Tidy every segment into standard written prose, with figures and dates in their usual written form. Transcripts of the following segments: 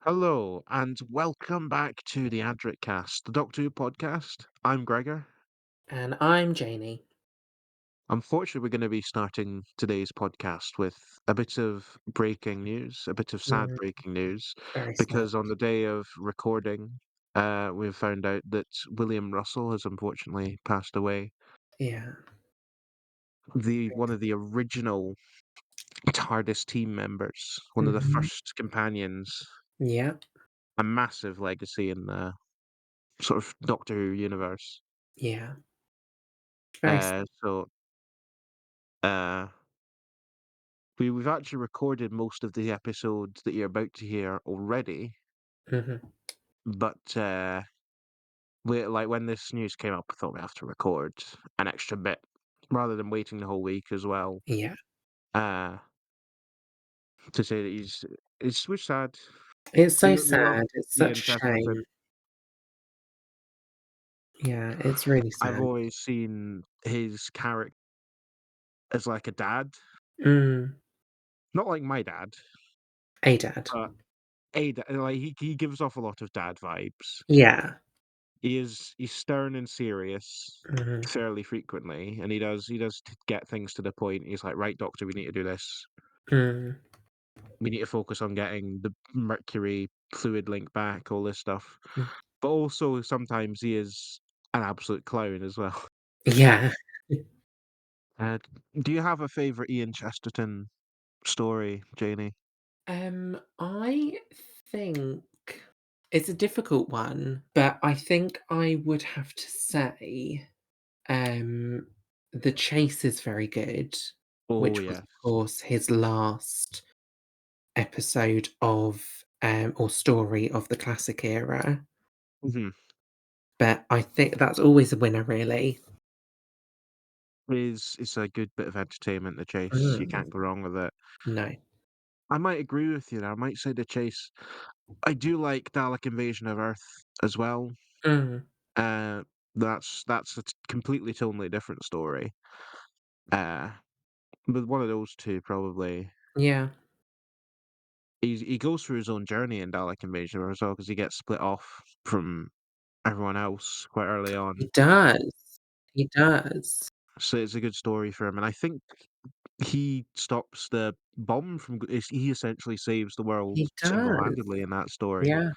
Hello, and welcome back to the Adric cast, the Doctor Who podcast. I'm Gregor. And I'm Janey. Unfortunately, we're going to be starting today's podcast with a bit of breaking news, a bit of sad Mm, breaking news, very sad. because on the day of recording, we've found out that William Russell has unfortunately passed away. Yeah. The one of the original TARDIS team members, one of the Mhm. first companions, Yeah, a massive legacy in the sort of Doctor Who universe. yeah. Very sad. So Uh, we've actually recorded most of the episodes that you're about to hear already, Mhm. but we like when this news came up, I thought we have to record an extra bit rather than waiting the whole week as well. Yeah. Uh, to say that we're sad. It's so We love sad. It's Ian such a shame. Chesterton. Yeah, it's really I've sad. always seen his character as like a dad, Mm. not like my dad, A dad. but a dad. Like he gives off a lot of dad vibes. Yeah. He's stern and serious Mhm. fairly frequently, and he does get things to the point. He's like, "Right, doctor, we need to do this. Mm. We need to focus on getting the mercury fluid link back, all this stuff." Mm. But also sometimes he is an absolute clown as well. Yeah. Uh, do you have a favorite Ian Chesterton story, Janie? I think it's a difficult one, but I think I would have to say, um, The Chase is very good, Oh which was, yes. of course, his last episode of, or story of the classic era, Mhm. but I think that's always a winner, really. It's a good bit of entertainment, The Chase. You Mm, can't go wrong with it. no. I might agree with you there. I might say The Chase. I do like Dalek Invasion of Earth as well. Mm, Uh, that's a completely tonally different story. Uh, but one of those 2 probably. yeah, He goes through his own journey in Dalek Invasion as well because he gets split off from everyone else quite early he on. does. He does. So it's a good story for him, and I think he stops the bomb from he essentially saves the world He does. single-handedly in that story. Yeah.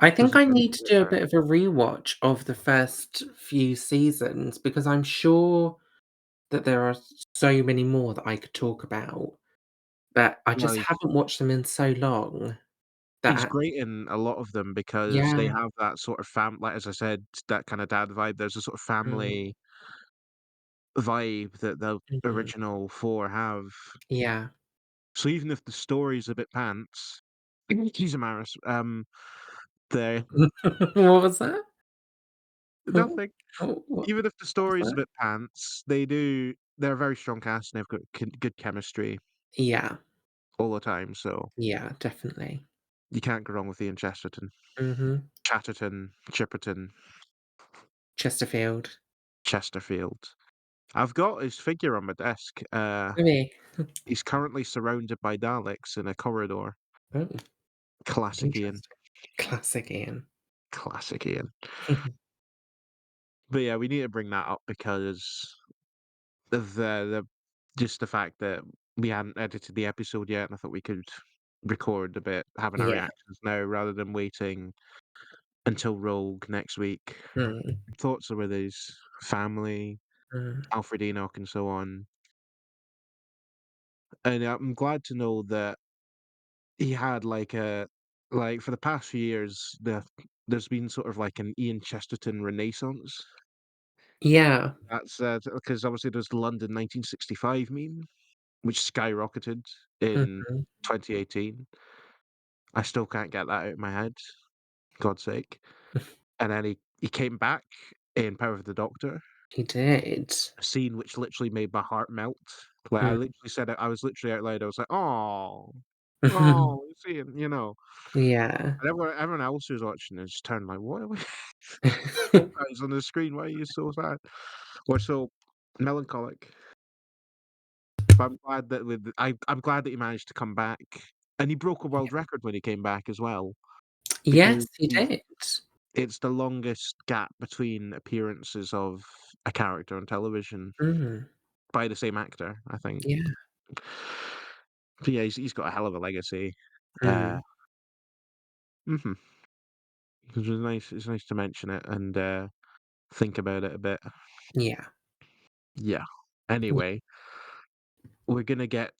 I Does think a I very need to good do a there. bit of a rewatch of the first few seasons because I'm sure that there are so many more that I could talk about, but I Well, just haven't watched them in so long that he's I great in a lot of them because they yeah. have that sort of like, as I said, that kinda dad vibe. There's a sort of Mm, family vibe that the mhm. original 4 have. Yeah. So even if the story's a bit pants he's a Maris, they What was that? Oh, nothing. oh, Even if the what was story's a that? bit pants, they're a very strong cast and they've got good chemistry Yeah, all the time, so yeah, definitely. you can't go wrong with Ian Chesterton. Mhm. Chatterton, Chipperton, Chesterfield. Chesterfield. I've got his figure on my desk, Really? he's currently surrounded by Daleks in a corridor. Oh, Classic Ian. interesting. Classic Ian. Classic Ian. But yeah, we need to bring that up because of the just the fact that we hadn't edited the episode yet, and I thought we could record a bit, having our Yeah. reactions now rather than waiting until Rogue next week. Mm, Thoughts are with his family, mm. Alfred Enoch, and so on. And I'm glad to know that he had like for the past few years, there's been sort of like an Ian Chesterton renaissance. Yeah. That's because obviously there's the London 1965 meme, which skyrocketed in Mhm. 2018. I still can't get that out of my head, God's sake. And then he came back in Power of the Doctor, He did. a scene which literally made my heart melt. Like I Mm. literally said it, I was literally out loud. I was like, "Oh, oh, seeing," you know. Yeah. And everyone else who's watching it just turned like, "What? Hawkeye's on the screen. Why are you so sad or so melancholic?" But I'm glad that I'm glad that he managed to come back. and he broke a world Yeah. record when he came back as well, because Yes, he he's did. it's the longest gap between appearances of a character on television Mm, by the same actor, I think. yeah. But yeah, he's got a hell of a legacy. Uh, Mm, mhm. It's nice to mention it and, think about it a bit. yeah. Yeah. Yeah. Anyway, we're gonna get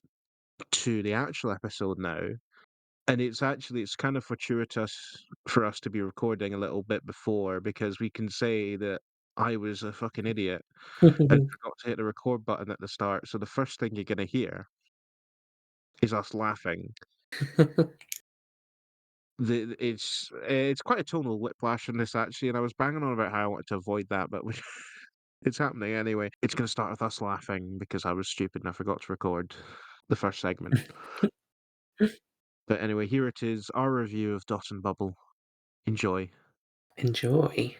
to the actual episode now, and it's kind of fortuitous for us to be recording a little bit before because we can say that I was a fucking idiot and forgot to hit the record button at the start, so the first thing you're gonna hear is us laughing. It's quite a tonal whiplash in this actually, and I was banging on about how I wanted to avoid that, but we it's happening anyway. It's gonna start with us laughing because I was stupid and I forgot to record the first segment. But anyway, here it is, our review of Dot and Bubble. Enjoy. Enjoy.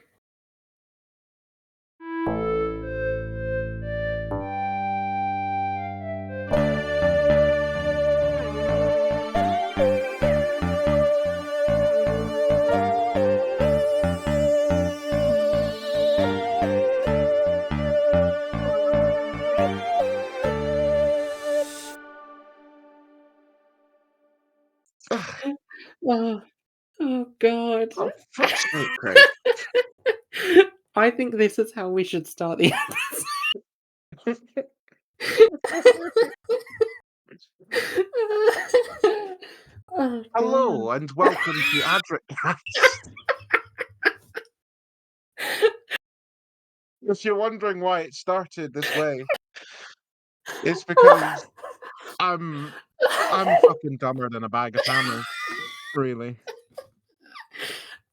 Ugh, Oh, oh god. oh, fuck's sake, Craig. I think this is how we should start the episode. Oh god. Hello and welcome to Adric Cats. If you're wondering why it started this way, it's because I'm I'm fucking dumber than a bag of hammers, really.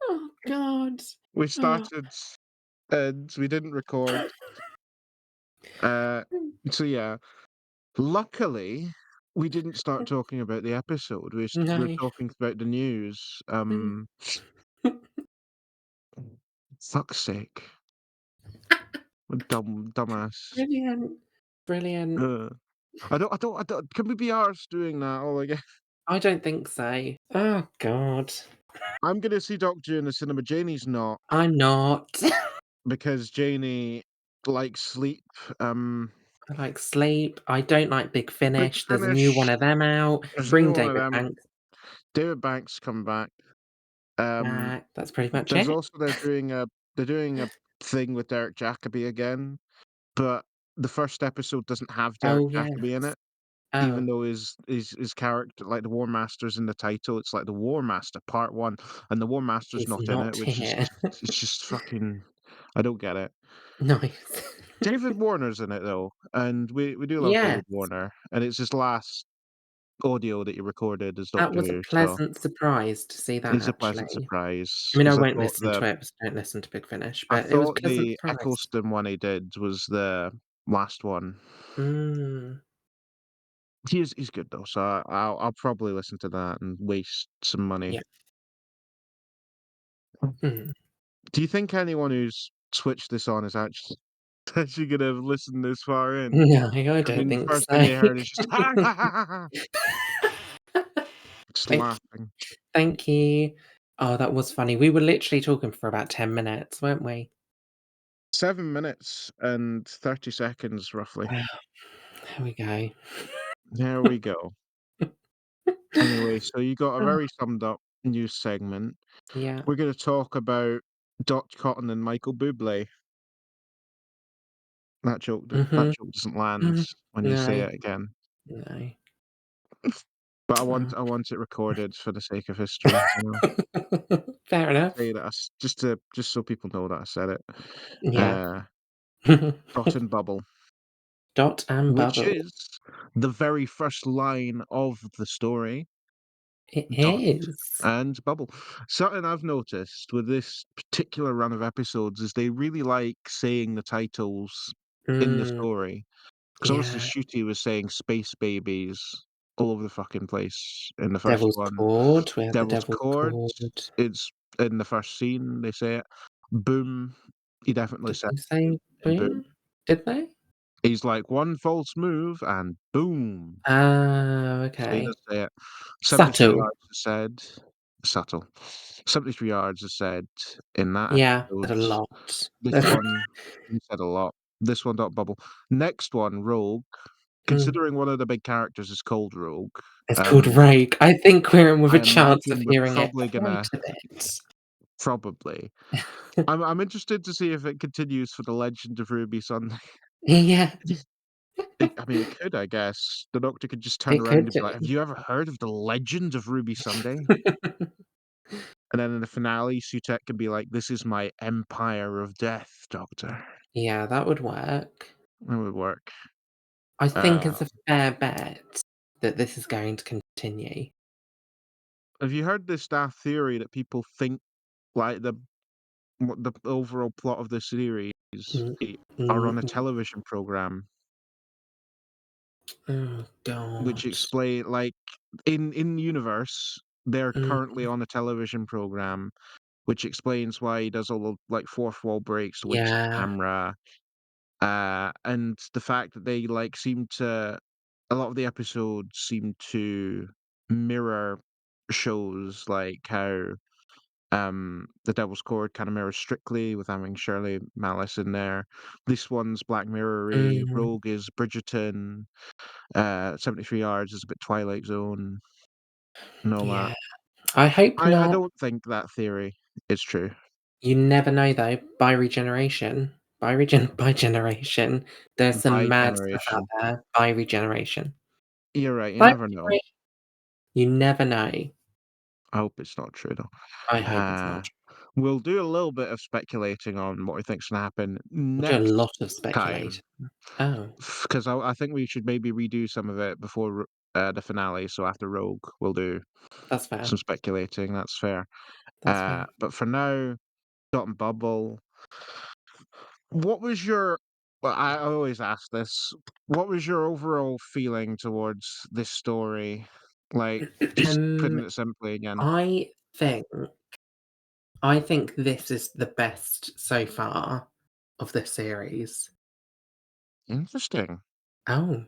Oh god. We Oh. started and we didn't record. Uh, so yeah, luckily we didn't start talking about the episode. We're No. talking about the news. Fuck's sake, dumbass. Brilliant. Brilliant. I don't. Can we be arsed doing that all again? I don't think so. Oh god. I'm gonna see Doctor in the cinema. Janie's not I'm not. because Janie likes sleep. Um, I like Sleep. I don't like Big Big Finish. There's a new one Finish. of them out. There's a Bring new one of David them. Banks David Banks come back. Um, back. That's pretty much there's it. also they're doing a thing with Derek Jacobi again, but the first episode doesn't have Derek Oh, yes. Jacobi in it, even Oh, though his character, like the War Master's in the title, it's like the War Master Part One, and the War Master's he's not in it, not which is here. it's just fucking. I don't get it. Nice. David Warner's in it though, and we do love Yes, David Warner, and it's his last audio that he recorded as that Doctor was a Who, so pleasant surprise to see that it's a pleasant actually. surprise I mean, I because won't listen to it 'cause I don't listen to Big Finish, I but it was thought pleasant the surprise. Eccleston one he did was the last one. Mm, He's good though, so I'll probably listen to that and waste some money. yeah. Mm. Do you think anyone who's switched this on is actually actually gonna have listened this far in? No, I I don't mean, the think first thing so. they heard is just ha ha ha ha ha, just Thank laughing. thank you. Oh, that was funny. We were literally talking for about 10 minutes, weren't we? 7 minutes and 30 seconds roughly. Wow, there we go. There we go. Anyway, so you got a Oh, very summed up news segment. yeah. We're gonna talk about Dot Cotton and Michael Bublé. That Mhm, joke doesn't land mhm. when you say No, it again, no. but Oh. I want it recorded for the sake of history, you know? Fair enough. Say that just so people know that I said it. Yeah. Uh, Dot and Bubble, Dot and which bubble. is the very first line of the story, It Dot is. and Bubble. Something I've noticed with this particular run of episodes is they really like saying the titles in the Mm, story. 'Cause obviously yeah. Ncuti was saying "space babies" all over the fucking place in the first Devil's one. Cord. We had the Devil's Devil's Cord, Cord. it's in the first scene, they say it. Boom, he definitely Did said they say it in Boom. boom? Did they? He's like, "One false move and boom." Oh, So he okay. does say it. 73 Subtle. yards is said. Subtle. 73 yards is said in that Yeah, episode. said a lot. This one, you said a lot. This one, dot bubble. Next one, Rogue. Mm. Considering one of the big characters is called Rogue, It's called um, Rogue. I think we're in with a I chance of imagine we're hearing it probably quite gonna a bit. probably. I'm interested to see if it continues for the Legend of Ruby Sunday. Yeah, I mean, it could, I guess. The Doctor could just turn it around could and be like, "Have do. you ever heard of the Legend of Ruby Sunday?" And then in the finale, Sutek could be like, "This is my empire of death, Doctor." Yeah, that would work. That would work. I think Uh, it's a fair bet that this is going to continue. have you heard this daft theory that people think like the overall plot of the series Mm, i- are on a mm, television program, oh which god. explain like in universe they're Mm, currently on a television program, which explains why he does all the like fourth wall breaks to wink at the yeah. camera, and the fact that they like seem to a lot of the episodes seem to mirror shows like how The Devil's Chord kind of mirrors Strictly with having Shirley Malice in there. This one's Black Mirror-y, Mm, Rogue is Bridgerton, 73 Yards is a bit Twilight Zone and all that. yeah. I hope I not. don't think that theory is true. You never know though. By regeneration. By generation. There's some By mad stuff out generation. there. By regeneration. You're right, you By never know. regeneration. You never know. I hope it's not true though. I hope it's Uh, not true. we'll do a little bit of speculating on what we think's gonna happen We'll do a next lot of time, speculating. Oh, because I think we should maybe redo some of it before the finale. So after Rogue, we'll do that's fair. some speculating. That's fair. That's fair. But for now, Dot and Bubble. What was your? Well, I always ask this. What was your overall feeling towards this story? Like, just putting Um, it simply again. I think I think this is the best so far of the series. Interesting. Oh,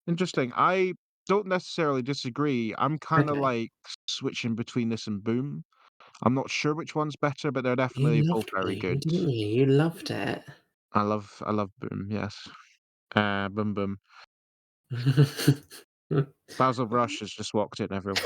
Interesting. I don't necessarily disagree. I'm kind of okay. like switching between this and Boom. I'm not sure which one's better, but they're You definitely both loved very Boom, good. didn't you? You loved it. I love Boom. Yes. Boom Boom. Basil Brush has just walked in. Everyone.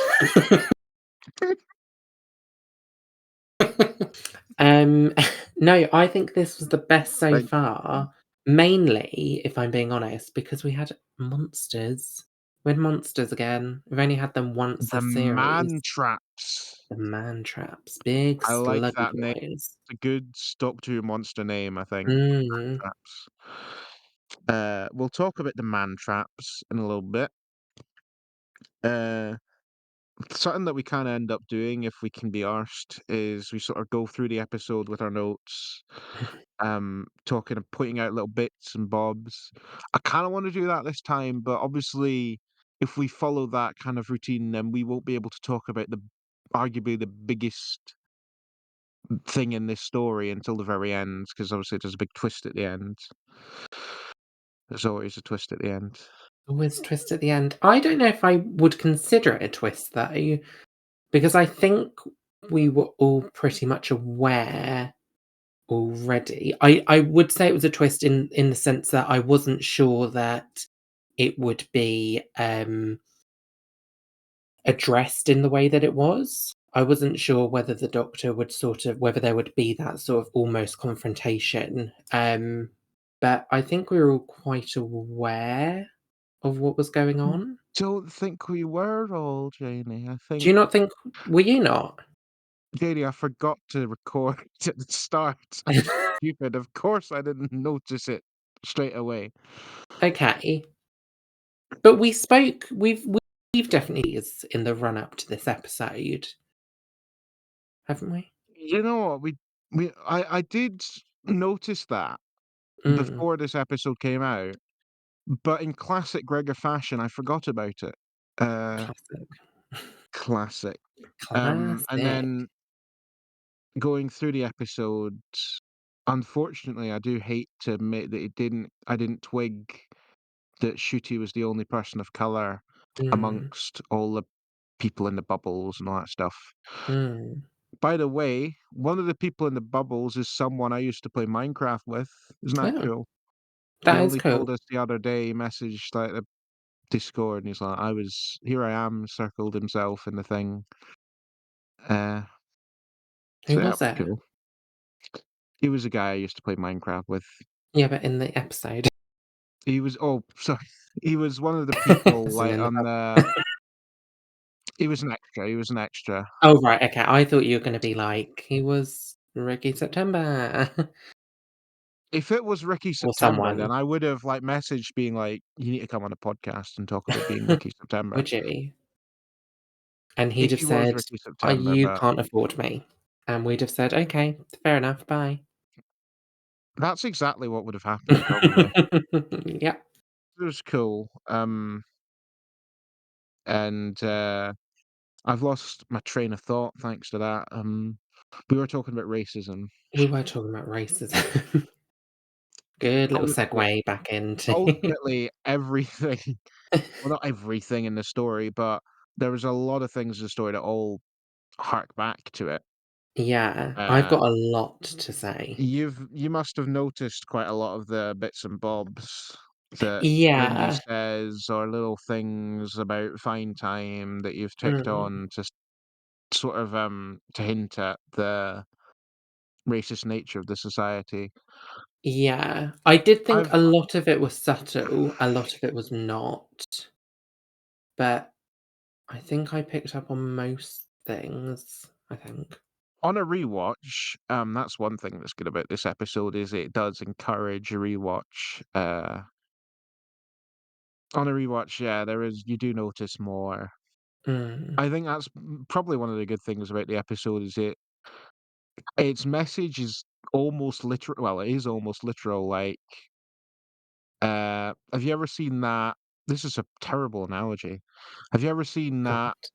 Um, no, I think this was the best so Thank you. far, mainly, if I'm being honest, because we had monsters. We had monsters again. We've only had them once The this series. Man Traps. The man traps, big I like sluggy that name. boys. It's a good Doctor Who monster name, I think. Man Mm. Traps. We'll talk about the Man Traps in a little bit. Uh, Something that we kind of end up doing if we can be arsed is we sort of go through the episode with our notes, talking and pointing out little bits and bobs. I kind of want to do that this time, but obviously, if we follow that kind of routine, then we won't be able to talk about the arguably the biggest thing in this story until the very end, because obviously there's a big twist at the end. There's always a twist at the end. Always twist at the end. I don't know if I would consider it a twist though, because I think we were all pretty much aware already. I would say it was a twist in the sense that I wasn't sure that it would be, addressed in the way that it was. I wasn't sure whether the Doctor would sort of whether there would be that sort of almost confrontation, but I think we were all quite aware of what was going on. Don't think we were all, Janie. I Do think you not think were you not? Janie, I forgot to record at the start. I'm stupid. Of course, I didn't notice it straight away. Okay, but we've definitely is in the run up to this episode, haven't we? You know what? I did notice that Mm, before this episode came out, but in classic Gregor fashion, I forgot about it. Uh, classic. Classic. And Classic. then going through the episodes, unfortunately, I do hate to admit that I didn't twig that Shooty was the only person of color Mm, amongst all the people in the bubbles and all that stuff. Mm. By the way, one of the people in the bubbles is someone I used to play Minecraft with. Isn't that Oh, cool? He that is only cool. told us the other day, he messaged, like, the Discord, and he's like, here I am," circled himself in the thing. Uh, Who so yeah, it was was it? cool. He was a guy I used to play Minecraft with. Yeah, but in the episode. He was sorry. He was one of the people, As in like, in the on pub. the he was an extra. Oh, right, okay. I thought you were gonna be like, "He was Ricky September," If it was Ricky or September, then someone. I would have, like, messaged being like, "You need to come on a podcast and talk about being Ricky September." Would you? And he'd If have he was said, Ricky September, You but can't afford me." And we'd have said, "Okay, fair enough, bye." that's exactly what would have happened probably. Yep. It was cool, and, I've lost my train of thought thanks to that, we were talking about racism. We were talking about racism. Good little Ultimately segue back into ultimately, everything well, not everything in the story, but there was a lot of things in the story that all hark back to it. Yeah, I've Uh, got a lot to say. you must have noticed quite a lot of the bits and bobs that Lindy Yeah. says or little things about Fine Time that you've ticked Mm, on to sort of, to hint at the racist nature of the society. yeah. I did think I've a lot of it was subtle, a lot of it was not, but I think I picked up on most things, I think. On a rewatch, that's one thing that's good about this episode is it does encourage a rewatch. On a rewatch, yeah, there is you do notice more. Mm, I think that's probably one of the good things about the episode is its message is almost literal. Well, it is almost literal. Like, have you ever seen that? This is a terrible analogy. Have you ever seen God. that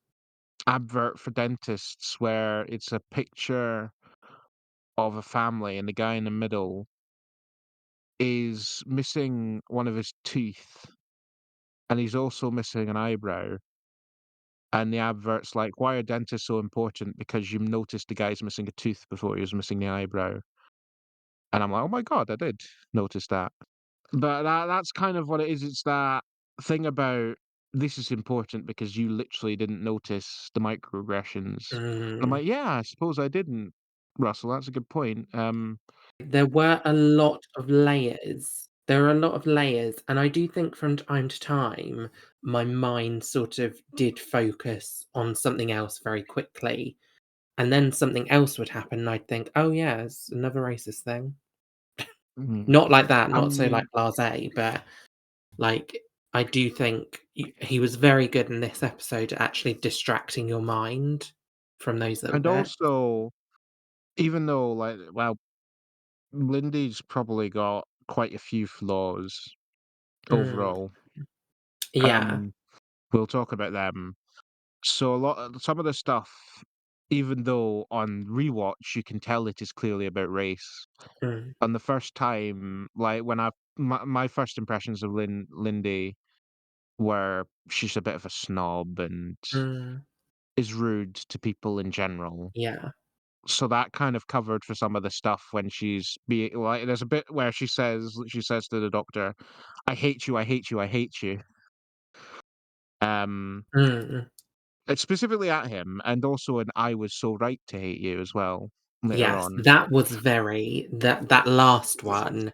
advert for dentists where it's a picture of a family and the guy in the middle is missing one of his teeth and he's also missing an eyebrow? And the advert's like, "Why are dentists so important? Because you noticed the guy's missing a tooth before he was missing the eyebrow." And I'm like, "Oh my god, I did notice that." But that's kind of what it is. It's that thing about this is important because you literally didn't notice the microaggressions. And I'm Mm. like, "Yeah, I suppose I didn't, Russell. That's a good point." There were a lot of layers. There are a lot of layers, and I do think from time to time, my mind sort of did focus on something else very quickly, and then something else would happen, and I'd think, "Oh, yeah, it's another racist thing." Mhm. Not like that, I not so, like, mean, blasé, but, like, I do think he was very good in this episode at actually distracting your mind from those little and bits. also, even though, like, well, Lindy's probably got quite a few flaws Mm. overall. Yeah. Um, we'll talk about them. So some of the stuff, even though on rewatch you can tell it is clearly about race. Mm. On the first time, like when my first impressions of Lindy were she's a bit of a snob and Mm. is rude to people in general. Yeah. So that kind of covered for some of the stuff when she's being like there's a bit where she says to the doctor, "I hate you, I hate you, I hate you." Um Mm. It's specifically at him, and also an "I was so right to hate you" as well, later Yes, on. that was very that last one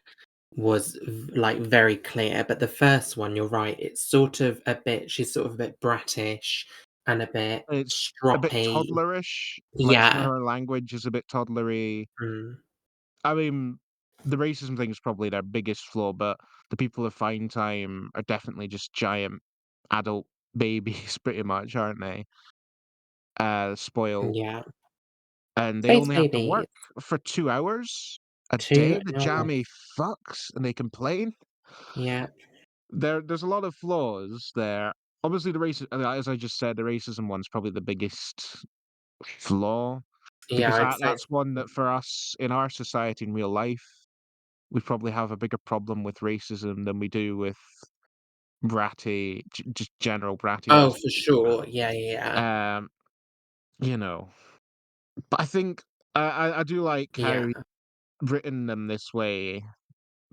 was like, very clear, but the first one, you're right, it's sort of a bit she's sort of a bit brattish and a bit It's a bit stroppy. toddlerish, like, some of Yeah. her language is a bit toddlery. Mm. I mean, the racism thing is probably their biggest flaw, but the people of Fine Time are definitely just giant adult babies pretty much, aren't they? Spoiled. Yeah. And they Space only have to Babies. work for 2 hours a 2 day, the hours. jammy fucks, and they complain. Yeah. There's a lot of flaws there. Obviously, as I just said, the racism one's probably the biggest flaw Yeah, because I'd say that's one that for us in our society in real life, we probably have a bigger problem with racism than we do with bratty, just general Oh, brattiness. for sure. Yeah, yeah, yeah. Um, you know, but I think I do like how Yeah. he's written them this way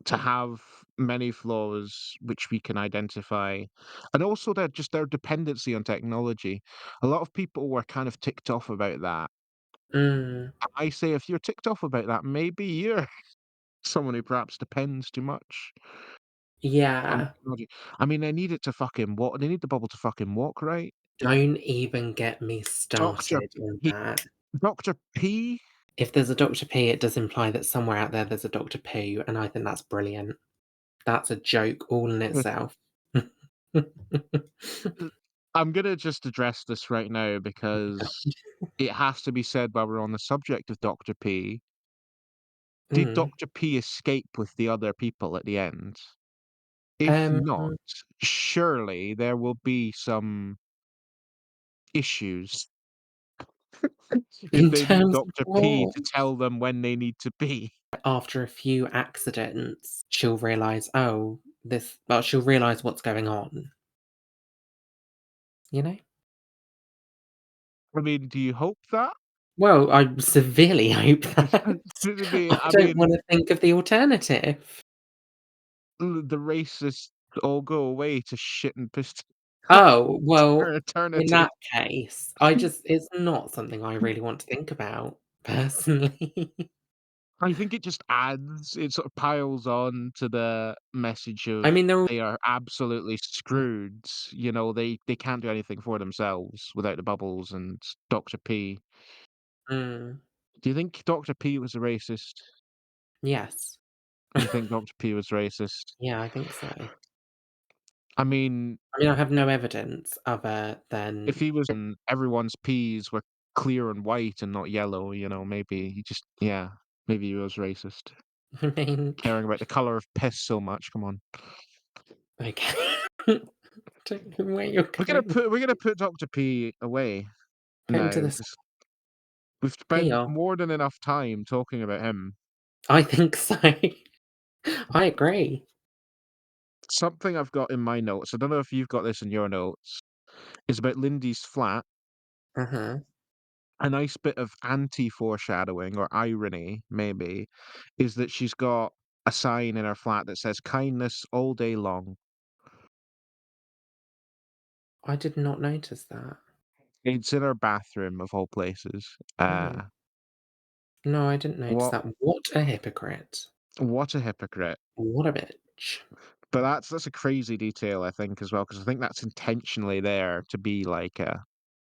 to have many flaws which we can identify, and also their dependency on technology. A lot of people were kind of ticked off about that. Mm. I say if you're ticked off about that, maybe you're someone who perhaps depends too much on Yeah. technology. I mean, they need it to fucking walk. They need the bubble to fucking walk, right? Don't even get me Doctor started on P. that. Doctor P. If there's a Dr. P, it does imply that somewhere out there there's a Dr. Pooh, and I think that's brilliant. That's a joke all in itself. I'm gonna just address this right now because it has to be said while we're on the subject of Doctor P. Did Mm. Doctor P escape with the other people at the end? If Um, not, surely there will be some issues if in they need terms of Doctor P what? to tell them when they need to be. After a few accidents, she'll realise, "Oh, she'll realise what's going on," you know? I mean, do you hope that? Well, I severely hope that. I I don't mean, wanna think of the alternative. the racists all go away to shit and piss Oh, for well, in eternity. that case, it's not something I really want to think about, personally. I think it just adds, it sort of piles on to the message I of mean, they're all they are absolutely screwed. You know, they can't do anything for themselves without the bubbles and Dr. P. mm, Do you think Dr. P was a racist? yes. You think Dr. P was racist? Yeah, I think so. I mean, I mean, I have no evidence other if than he was and everyone's peas were clear and white and not yellow, you know, maybe he just, yeah, maybe he was racist. I mean, Caring about the color of piss so much. Come on. okay. Don't know where you're going. We're gonna put Dr. P away Put him to now. the side. We've He spent off. more than enough time talking about him. I think so. I agree. Something I've got in my notes, I don't know if you've got this in your notes, is about Lindy's flat. Uh-huh. A nice bit of anti-foreshadowing or irony, maybe, is that she's got a sign in her flat that says kindness all day long. I did not notice that. It's in her bathroom of all places. Oh, no, I didn't notice What that. What a hypocrite. what a hypocrite. What a bitch. But that's a crazy detail, I think, as well, because I think that's intentionally there to be like a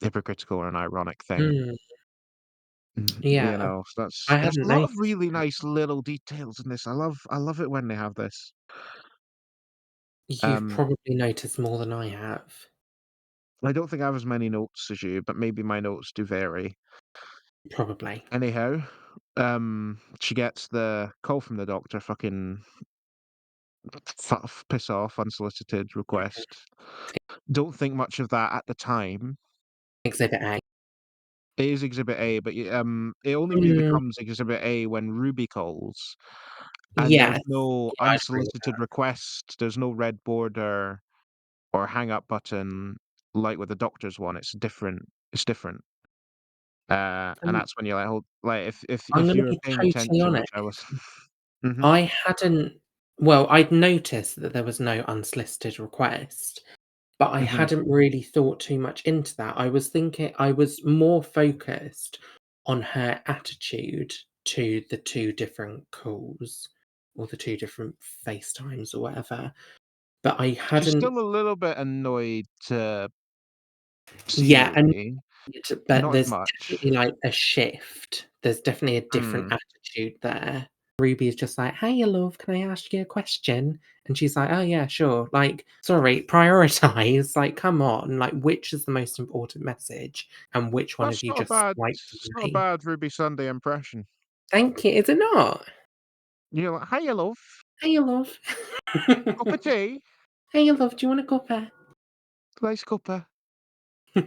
hypocritical or an ironic thing. Mm, You yeah, know, so that's I there's hadn't a lot of noticed really that. nice little details in this. I love it when they have this. You've Um, probably noticed more than I have. I don't think I have as many notes as you, but maybe my notes do vary. Probably. Anyhow, she gets the call from the doctor, fucking piss off, unsolicited request. Don't think much of that at the time. Exhibit A. It is Exhibit A, but it only really Mm, becomes Exhibit A when Ruby calls, and there's yes. no Yeah, I'd agree with unsolicited request. There's no red border or hang up button like with the doctor's one. It's different. It's different. that. And that's when you're like, hold, like I'm if gonna you're be paying totally attention, which honest. I was. Hmm. I hadn't I'd noticed that there was no unsolicited request, but I Hmm. hadn't really thought too much into that. I was more focused on her attitude to the 2 different calls or the 2 different FaceTimes or whatever, but I She's hadn't. still a little bit annoyed to see Yeah, and Ruby, but not as there's much. definitely, like, a shift. There's definitely a different Mm. attitude there. Ruby is just like, "Hey, love, can I ask you a question?" And she's like, "Oh, yeah, sure." Like, sorry, prioritize, like, come on, like, which is the most important message and which one That's have you not a just bad. swiped It's not a away? bad Ruby Sunday impression. Thank you. Is it not? You're like, "Hiya, love. "Hey, love." Cup of tea? "Hey, love, do you want a cuppa?" Nice cuppa. How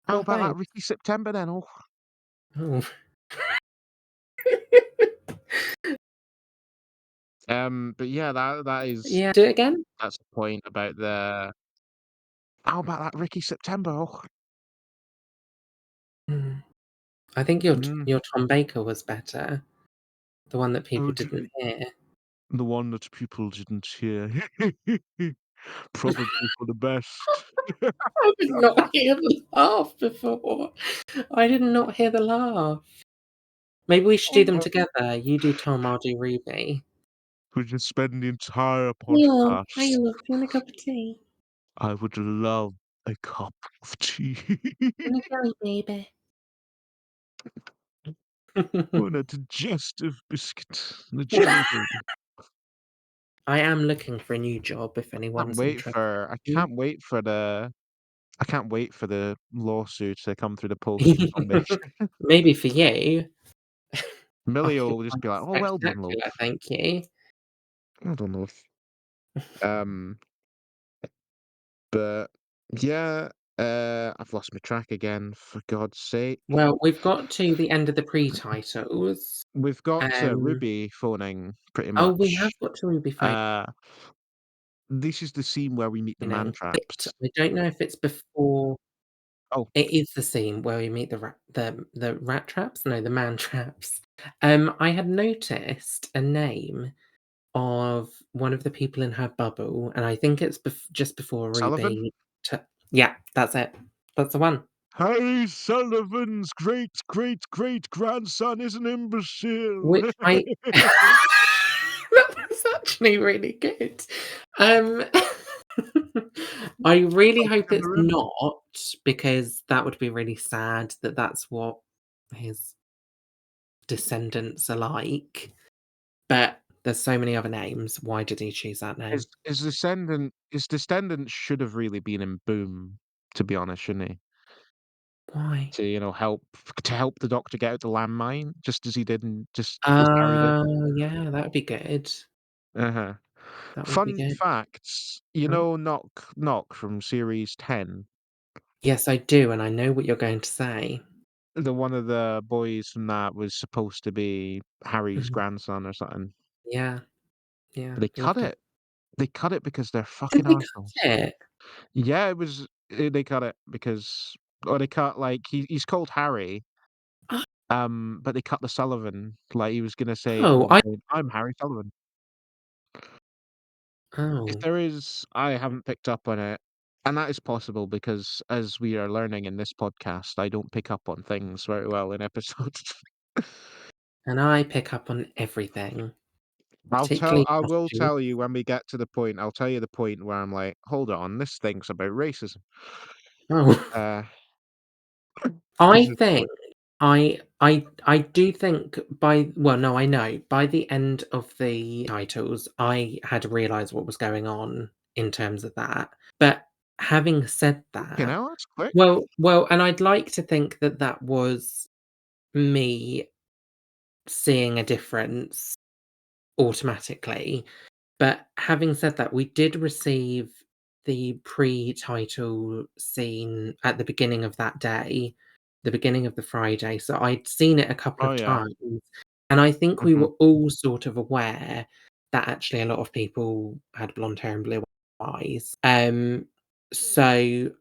"Oh, about that thanks." Ricky September then? Oh, Oh. But yeah, that is Yeah. Do it again? that's the point about the how about that Ricky September? Oh, Mm. I think your mm, your Tom Baker was better, the one that people oh, didn't hear. the one that people didn't hear. Probably for the best. I did not hear the laugh before. I did not hear the laugh. Maybe we should do Oh, them no. together. You do Tom, I'll do Ruby. We just spend the entire "Ew, podcast. Ew, do you want a cup of tea? I would love a cup of tea. Want a jelly baby?" Oh, a digestive biscuit, the jelly baby. I am looking for a new job if anyone's interested. I can't wait for the I can't wait for the lawsuit to come through the post for Tom Baker. Maybe for you. I Millie think will just be like, mine's "Oh, well done, love." spectacular, thank you. I don't know. Um, but yeah, I've lost my track again, for God's sake. Well, we've got to the end of the pre-titles. We've got to Um, Ruby phoning pretty oh, we have much. got to Ruby Uh, this is the scene where we meet the man phoning, but traps. I don't know if it's before. Oh, It is the scene where we meet the rat traps? No, the man traps. I had noticed a name of one of the people in her bubble, and I think it's just before Sullivan? Ruby t yeah, that's it. That's the one. Harry Sullivan's great grandson is an Which imbecile. I that was actually really good. Um, I really I'll hope it's cover him. not, because that would be really sad that that's what his descendants are like, but there's so many other names. Why did he choose that name? His descendant should have really been in Boom, to be honest, shouldn't he? Why? To, help the Doctor get out the landmine, just as he did in just as Harry did. Oh, yeah, that would be good. Uh-huh. That would be Fun good. facts, Oh, Knock from series 10, yes, I do, and I know what you're going to say. the one of the boys from that was supposed to be Harry's Mhm. grandson or something. Yeah, yeah, They cut loved it. it. They cut it because they're Did fucking they arseholes. cut it? Yeah, they cut it because or they cut, like, he's called Harry, but they cut the Sullivan, like, he was gonna say at Oh, one point, "I'm Harry Sullivan." If oh, there is I haven't picked up on it, and that is possible because, as we are learning in this podcast, I don't pick up on things very well in episodes. and I pick up on everything, I particularly will costumes. tell you when we get to the point I'll tell you the point where I'm like, "Hold on, this thinks about racism." Oh. Uh, I this is think I do think well, no, I know, by the end of the titles, I had realised what was going on in terms of that, but having said that, that's quick. and I'd like to think that that was me seeing a difference automatically. But having said that, we did receive the pre-title scene at the beginning of that day, the beginning of the Friday, so I'd seen it a couple Oh, of yeah. times, and I think we Mhm. were all sort of aware that actually a lot of people had blonde hair and blue eyes. So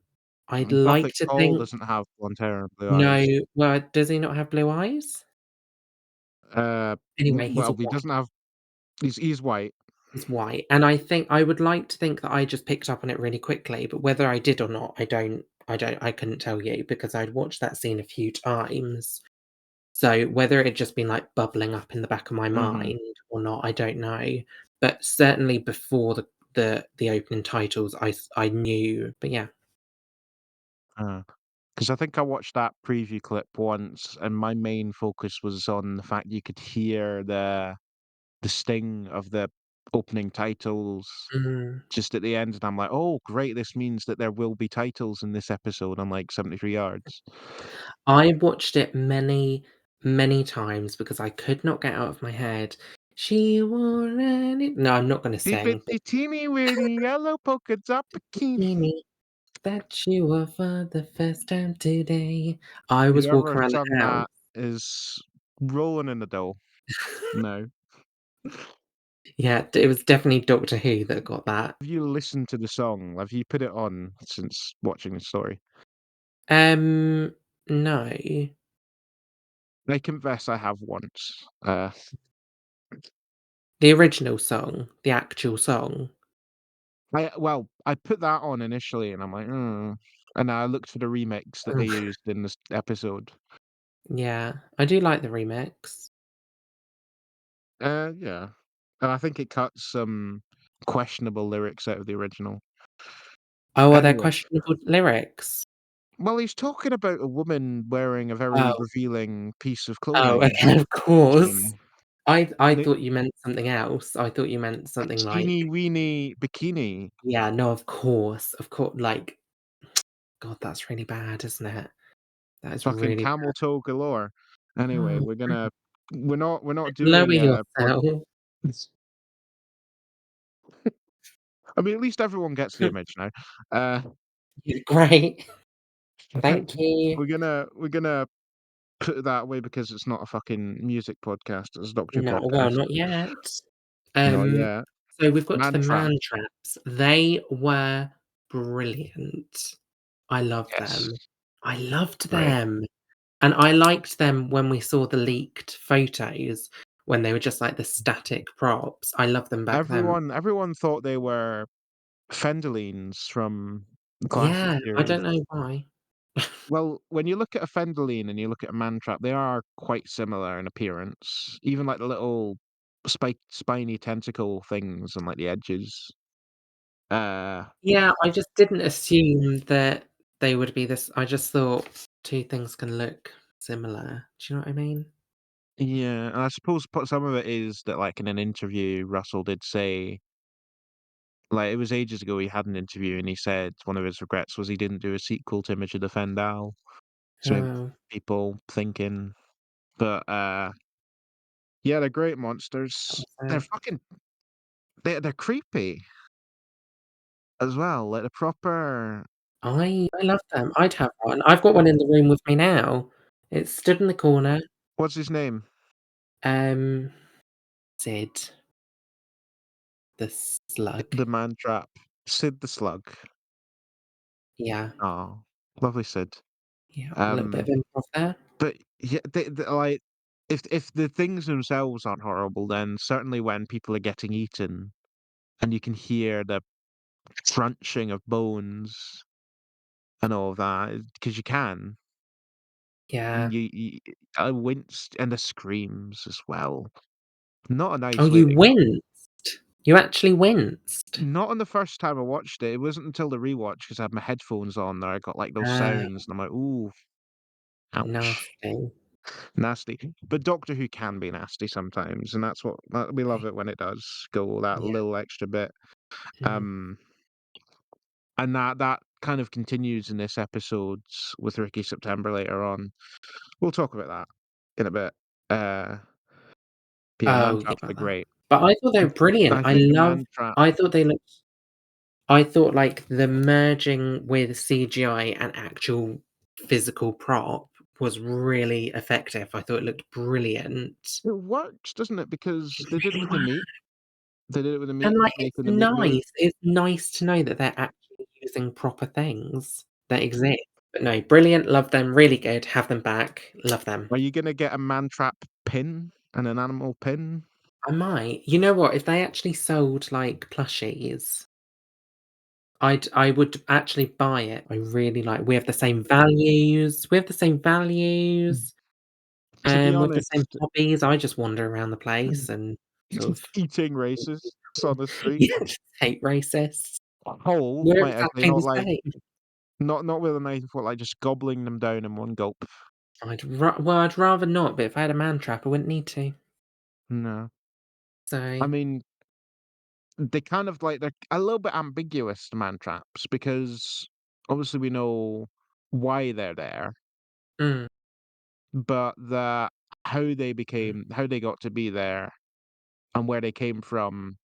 I'd like Buffett to Cole think. doesn't have blonde hair and blue No, eyes. well, does he not have blue eyes? Anyway, he's Well, he white. doesn't have he's white. He's white, and I think I would like to think that I just picked up on it really quickly, but whether I did or not, I couldn't tell you because I'd watched that scene a few times. So whether it had just been, like, bubbling up in the back of my Mhm. mind or not, I don't know. But certainly before the opening titles, I knew, but yeah. Because I think I watched that preview clip once, and my main focus was on the fact you could hear the sting of the opening titles Mm. just at the end, and I'm like, "Oh, great, this means that there will be titles in this episode on, like, 73 yards." I watched it many, many times because I could not get out of my head, "She wore an" no, I'm not gonna "Itty sing, but bitty teeny weeny yellow polka dot bikini." "Bikini." That you were for the first time today. I was Whoever walking around sung the house. that is rolling in the dough. No. Yeah, it was definitely Doctor Who that got that. Have you listened to the song? Have you put it on since watching the story? Um, no. I confess I have once. The original song, the actual song. I put that on initially, and I'm like, and I looked for the remix that they Mm, used in this episode. yeah, I do like the remix. Yeah, and I think it cuts some questionable lyrics out of the original. Oh, are there Anyway, questionable lyrics? well, he's talking about a woman wearing a very Oh, revealing piece of oh, clothing, okay, of course. Jamie. I The thought you meant something else. I thought you meant a something like teeny weeny bikini, yeah, no, of course, like, God, that's really bad, isn't it? That is fucking really camel toe galore. Anyway, bad. we're not Lower doing a pod. yourself. I mean, at least everyone gets the image now. Uh, Great. Thank you. we're gonna put it that way because it's not a fucking music podcast, it's a Doctor Who No, well, podcast. not yet. Not Um, yet. so we've got to the Man trap, man traps. They were brilliant. I loved yes. them. I loved Right. them. And I liked them when we saw the leaked photos, when they were just like the static props. I loved them back then. Everyone thought they were Fendalines from the classic Yeah, I series. don't know why. Well, when you look at a Fendaline and you look at a man trap, they are quite similar in appearance. Even like the little spiny tentacle things on like the edges. Uh, Yeah, I just didn't assume that they would be this. I just thought 2 things can look similar. Do you know what I mean? yeah, and I suppose some of it is that, like, in an interview, Russell did say, like, it was ages ago, he had an interview and he said one of his regrets was he didn't do a sequel to Image of the Fendal. So maybe Oh, people thinking, but yeah, they're great that monsters. was They're sad. fucking, they're creepy as well. Like the proper, I love them. I'd have one. I've got one in the room with me now. It's stood in the corner. what's his name? Um, Sid, the slug. The man trap, Sid the Slug. Yeah, Oh, lovely Sid. yeah, a little bit Um, of improv there. but yeah, like if the things themselves aren't horrible, then certainly when people are getting eaten and you can hear the crunching of bones and all of that, because you can, Yeah. and I winced and the screams as well. Not a Oh, nice you lady. winced. You actually winced. Not on the first time I watched it. It wasn't until the rewatch because I had my headphones on that I got like those Ah, sounds, and I'm like, ooh, ouch. nasty. Nasty. But Doctor Who can be nasty sometimes, and we love Okay. it when it does go that Yeah. little extra bit. Mm. Um, and that kind of continues in this episodes with Ricky September later on. We'll talk about that in a bit. Uh, but yeah, man Oh, traps are yeah. great. But I thought they were brilliant. I think a man trap. I thought they looked I thought, like, the merging with CGI and actual physical prop was really effective. I thought it looked brilliant. It works, doesn't it? Because It they did it really with the worked. meat. They did it with the And, meat, like, making the meat move. it's nice to know that they're actually using proper things that exist. But no, brilliant, love them, really good, have them back, love them. Are you gonna get a man trap pin and an animal pin? I might. You know what? If they actually sold, like, plushies, I would actually buy it. I really like we have the same values. We have the same values. To be With the honest, same hobbies, I just wander around the place and sort of eating racists on the street. yeah, just hate racists. Whole, We're might I say, exactly not the like same. not with a knife, but like just gobbling them down in one gulp. I'd rather not, but if I had a man trap, I wouldn't need to. No. I So, mean, they kind of like they're a little bit ambiguous, the man traps, because obviously we know why they're there, mm, but mm. how they got to be there and where they came from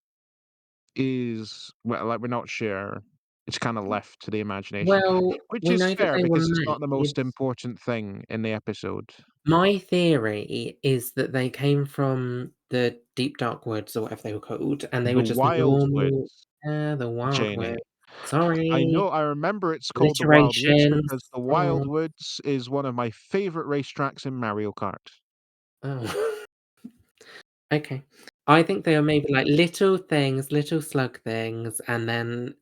is well, like we're not sure. It's kind of left to the imagination, Well, which we is know that fair they were because it's not the made. most important thing in the episode. My theory is that they came from the deep dark woods or whatever they were called, and they The were just normal. Wildwoods, Yeah, the Wildwood. Janey. I Sorry, know, I remember it's called the Wildwoods alliterations. because the Oh, Wildwoods is one of my favorite racetracks in Mario Kart. oh. Okay. I think they are maybe like little things, little slug things, and then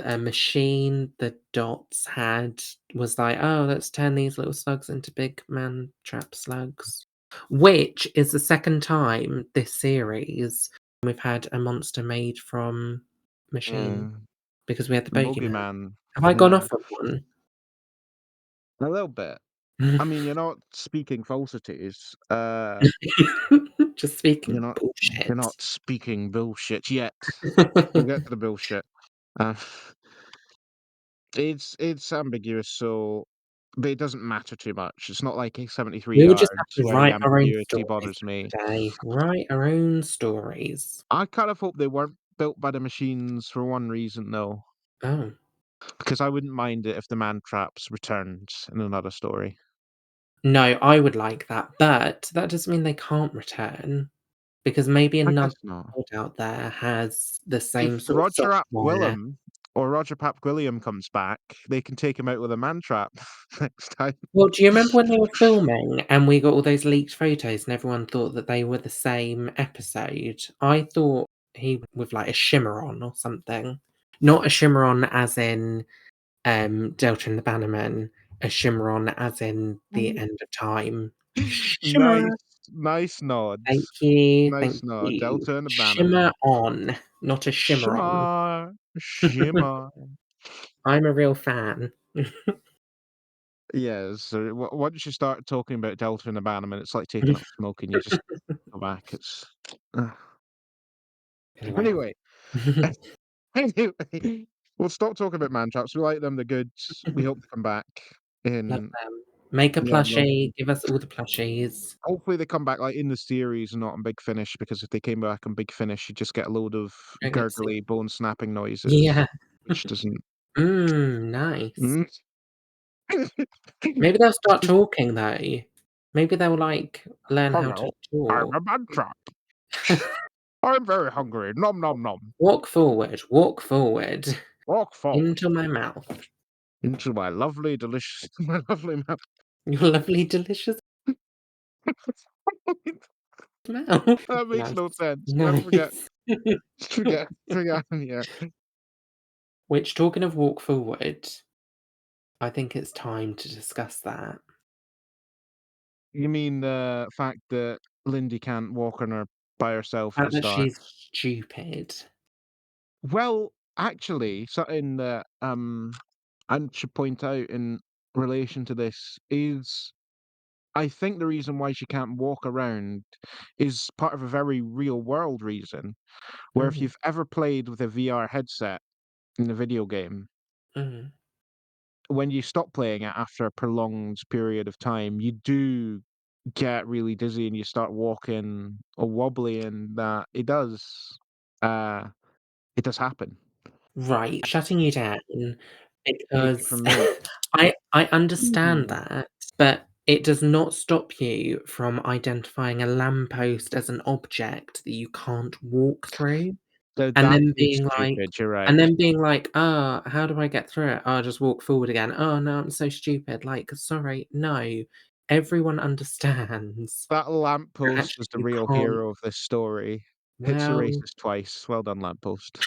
a machine the Dots had was like, "Oh, let's turn these little slugs into big man trap slugs." Which is the second time this series we've had a monster made from machine, Yeah, because we had the the bogeyman. Boogeyman. Have I gone Yeah, off on one? a little bit. I mean, you're not speaking falsities. Just speaking You're not you're bullshit. not speaking bullshit yet. We'll get to the bullshit. Uh, it's ambiguous, so but it doesn't matter too much. It's not like a 73 We would just have yards to where the write our own ambiguity stories bothers for me. today. Write our own stories. I kind of hope they weren't built by the machines for one reason, though, Oh. because I wouldn't mind it if the man traps returned in another story. No, I would like that, but that doesn't mean they can't return, because maybe I another guess not. world out there has the If same sort of Roger Ap software. Gwilym or Roger Pap Gwilliam comes back, they can take him out with a man trap next time. Well, do you remember when they were filming and we got all those leaked photos and everyone thought that they were the same episode? I thought he with, like, a shimmer on or something. Not a shimmer on as in, Delta and the Bannerman, a shimmer on as in the end of time. Nice, Shimmer. nice Thank nods. you, thank Nice nod. you. Delta and the Shimmer Bannerman. on, not a shimmer on. Shimmer, shimmer. I'm a real fan. Yeah, so once you start talking about Delta and the Bannerman, it's like taking up smoking. You just go back. It's Anyway. anyway. Anyway, we'll stop talking about man traps. We like them. They're good. We hope they come back Love in. them. Make a Yeah, no. plushie, give us all the plushies. Hopefully they come back like in the series and not on Big Finish. Because if they came back on Big Finish, you just get a load of Don't get to see. gurgly, bone snapping noises, Yeah. which doesn't. Nice. Mm. Maybe they'll start talking though. Maybe they'll, like, learn how to Hello, I'm talk. a man trap. I'm very hungry. Nom nom nom. Walk forward Walk forward into my mouth. into my lovely, delicious, my lovely mouth. Your lovely, delicious mouth. That makes Nice. no sense. Never forget, Nice. forget. Yeah. Which, talking of walk forward, I think it's time to discuss that. You mean the fact that Lindy can't walk on her by herself The at the fact that start? she's stupid. Well, actually, something that I should point out in relation to this is I think the reason why she can't walk around is part of a very real world reason. Where if Mm, you've ever played with a VR headset in a video game, mm. when you stop playing it after a prolonged period of time, you do get really dizzy and you start walking or wobbly, and uh, it does happen. Right, shutting you down Take it because from me. I understand Mm. that, but it does not stop you from identifying a lamppost as an object that you can't walk through, So and that then is being like stupid. You're right. "Ah, how do I get through it? Oh, just walk forward again. Oh, no, I'm so stupid." Like, sorry, no. Everyone understands That that lamppost actually is the you real can't. hero of this story. Hits a Well, racist twice. Well done, lamppost.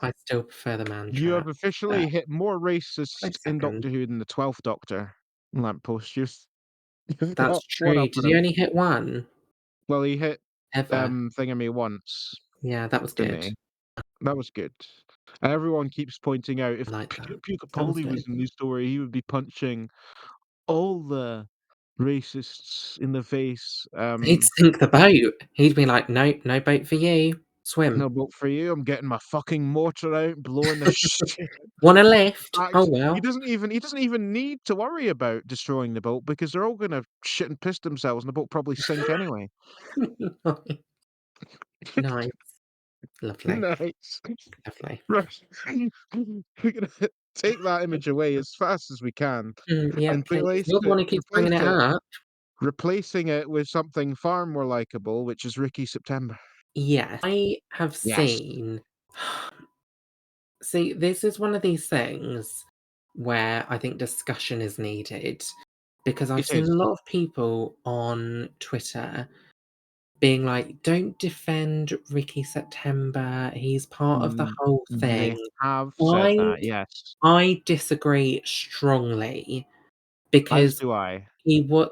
I still prefer the man You have trap, but officially hit more close racists in second. Doctor Who than the 12th Doctor, lamppost. You've That's got one true. up Did on he him. only hit 1 Well, he hit ever? Thingamy once, Yeah, that was didn't good. he? That was good. And everyone keeps pointing out if I like that. Puka That was Polly was good. in this story, he would be punching all the racists in the face. He'd sink the boat. He'd be like, "Nope, no boat for you. No Swim. boat for you. I'm getting my fucking mortar out, blowing the shit. Want a lift? Oh, Fact, well." he doesn't even need to worry about destroying the boat because they're all gonna shit and piss themselves and the boat probably sink anyway. Nice. Lovely, Nice. lovely. Right. We're gonna take that image away as fast as we can Yeah, and please. You're the one who keeps bringing replace it it up. replacing it with something far more likable, which is Ricky September. Yes, I have Yes. seen see, this is one of these things where I think discussion is needed because I've It seen is. a lot of people on Twitter being like, "Don't defend Ricky September, he's part of the Mm, whole they thing." have said I that, yes. I disagree strongly As because do I.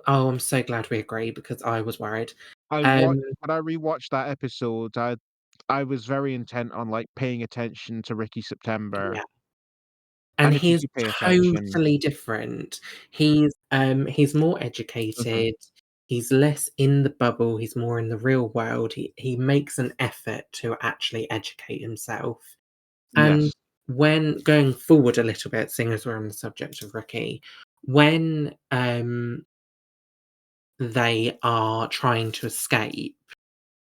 oh, I'm so glad we agree because I was worried. I Um, wa When I rewatched that episode, I was very intent on, like, paying attention to Ricky September, yeah. And and if you he's do pay attention. totally different. He's more Mhm. educated, he's less in the bubble, he's more in the real world, he makes an effort to actually educate himself. And Yes. when going forward a little bit, seeing as we're on the subject of Ricky, when, they are trying to escape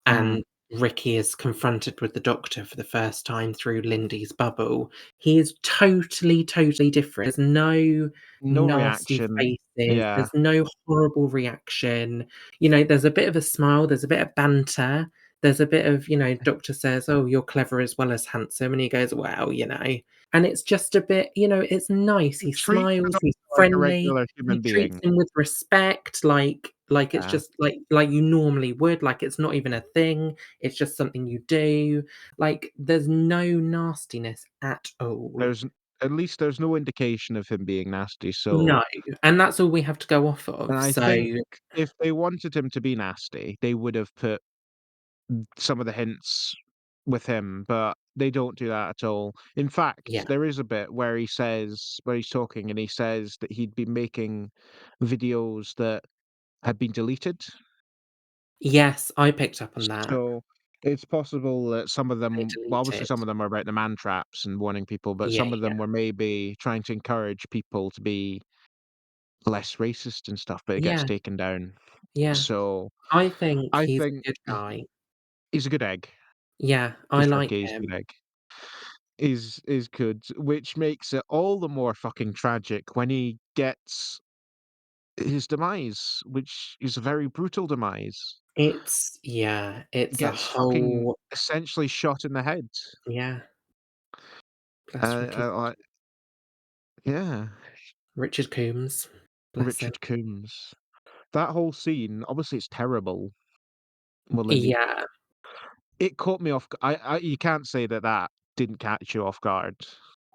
Mhm. and Ricky is confronted with the Doctor for the first time through Lindy's bubble, he is totally, totally different. There's no No nasty reaction. faces, Yeah. there's no horrible reaction. You know, there's a bit of a smile, there's a bit of banter, there's a bit of, Doctor says, "Oh, you're clever as well as handsome," and he goes, "Well," and it's just a bit, it's nice. He He treats the smiles, Doctor he's like a friendly, regular he human treats being. him with respect, like it's Yeah. just like you normally would, like it's not even a thing, it's just something you do. Like, there's no nastiness at all. There's At least there's no indication of him being nasty, No, so and that's all we have to go off and of, I so think if they wanted him to be nasty, they would have put some of the hints with him, but they don't do that at all. In fact, yeah. there is a bit where he's talking and he says that he'd been making videos that had been deleted. Yes, I picked up on that. So, it's possible that some of They them well, obviously deleted. some of them are about the man traps and warning people, but Yeah, some of yeah, them were maybe trying to encourage people to be less racist and stuff, but it gets yeah, taken down. yeah. So, I think I he's think a good guy. he's a good egg. Yeah, I Just like Ricky is a him. good egg. Is good, which makes it all the more fucking tragic when he gets his demise, which is a very brutal demise. It's a Gets fucking whole essentially shot in the head. yeah, bless Ricky. Like yeah, Richard Coombs, bless him. Richard Coombs. That whole scene, obviously it's terrible. Well, Lindy, Yeah. it caught me off I you can't say that that didn't catch you off guard.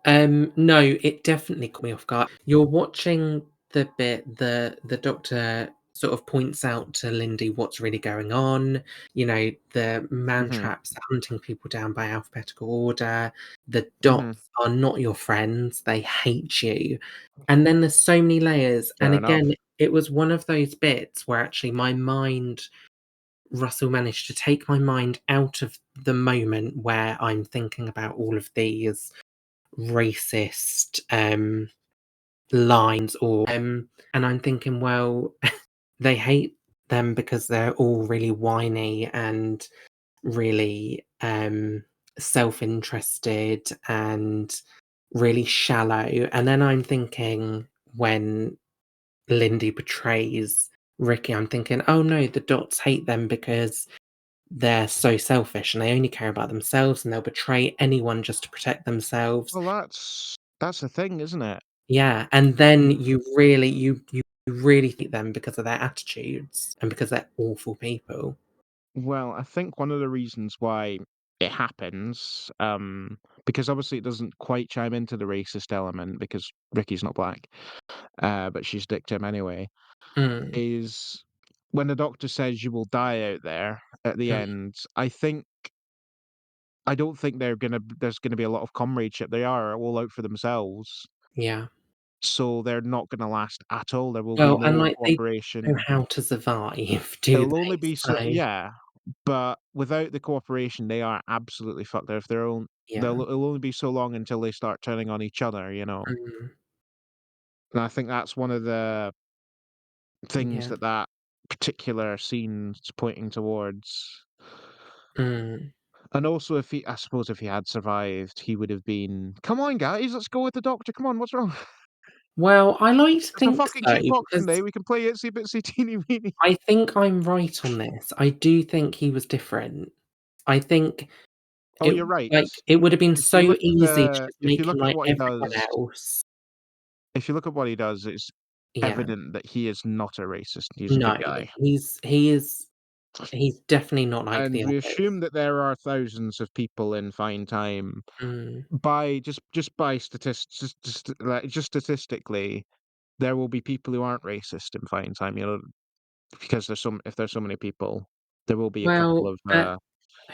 No, it definitely caught me off guard. You're watching the bit the Doctor sort of points out to Lindy what's really going on, the man Mhm, traps, the hunting people down by alphabetical order, the mhm. dots are not your friends, they hate you. And then there's so many layers, and Fair enough. again, it was one of those bits where actually Russell managed to take my mind out of the moment where I'm thinking about all of these racist, lines and I'm thinking, well, they hate them because they're all really whiny and really, self-interested and really shallow, and then I'm thinking when Lindy betrays Ricky, I'm thinking, "Oh, no, the Dots hate them because they're so selfish and they only care about themselves and they'll betray anyone just to protect themselves." Well, that's the thing, isn't it? Yeah, and then you really hate them because of their attitudes and because they're awful people. Well, I think one of the reasons why it happens, because obviously it doesn't quite chime into the racist element because Ricky's not black, but she's dicked him anyway, Mm, is when the Doctor says you will die out there at the mm, end, I don't think there's gonna be a lot of comradeship. They are all out for themselves, yeah. so they're not gonna last at all. There will be Well, and, no like, they don't know cooperation. how to survive, do It'll only they? be so So, yeah, but without the cooperation, they are absolutely fucked. If they're own yeah. it'll only be so long until they start turning on each other, you know? Mm, And I think that's one of the things yeah. that particular scene's pointing towards. Mm. And also I suppose if he had survived, he would have been, "Come on, guys, let's go with the Doctor. Come on, what's wrong?" Well, I like to It's a think fucking so kickboxing because day, we can play itsy bitsy teeny weeny. I think I'm right on this. I do think he was different. I think Oh, you're right. it would have been If you so look at easy to the just if you make him look at like what he everyone does else. if you look at what he does, it's Yeah. evident that he is not a racist, he's a No, good guy. he's definitely not like And the we others. assume that there are thousands of people in fine time Mm, by just by statistics, just statistically, there will be people who aren't racist in fine time, because there's so many people, there will be a couple well, of, but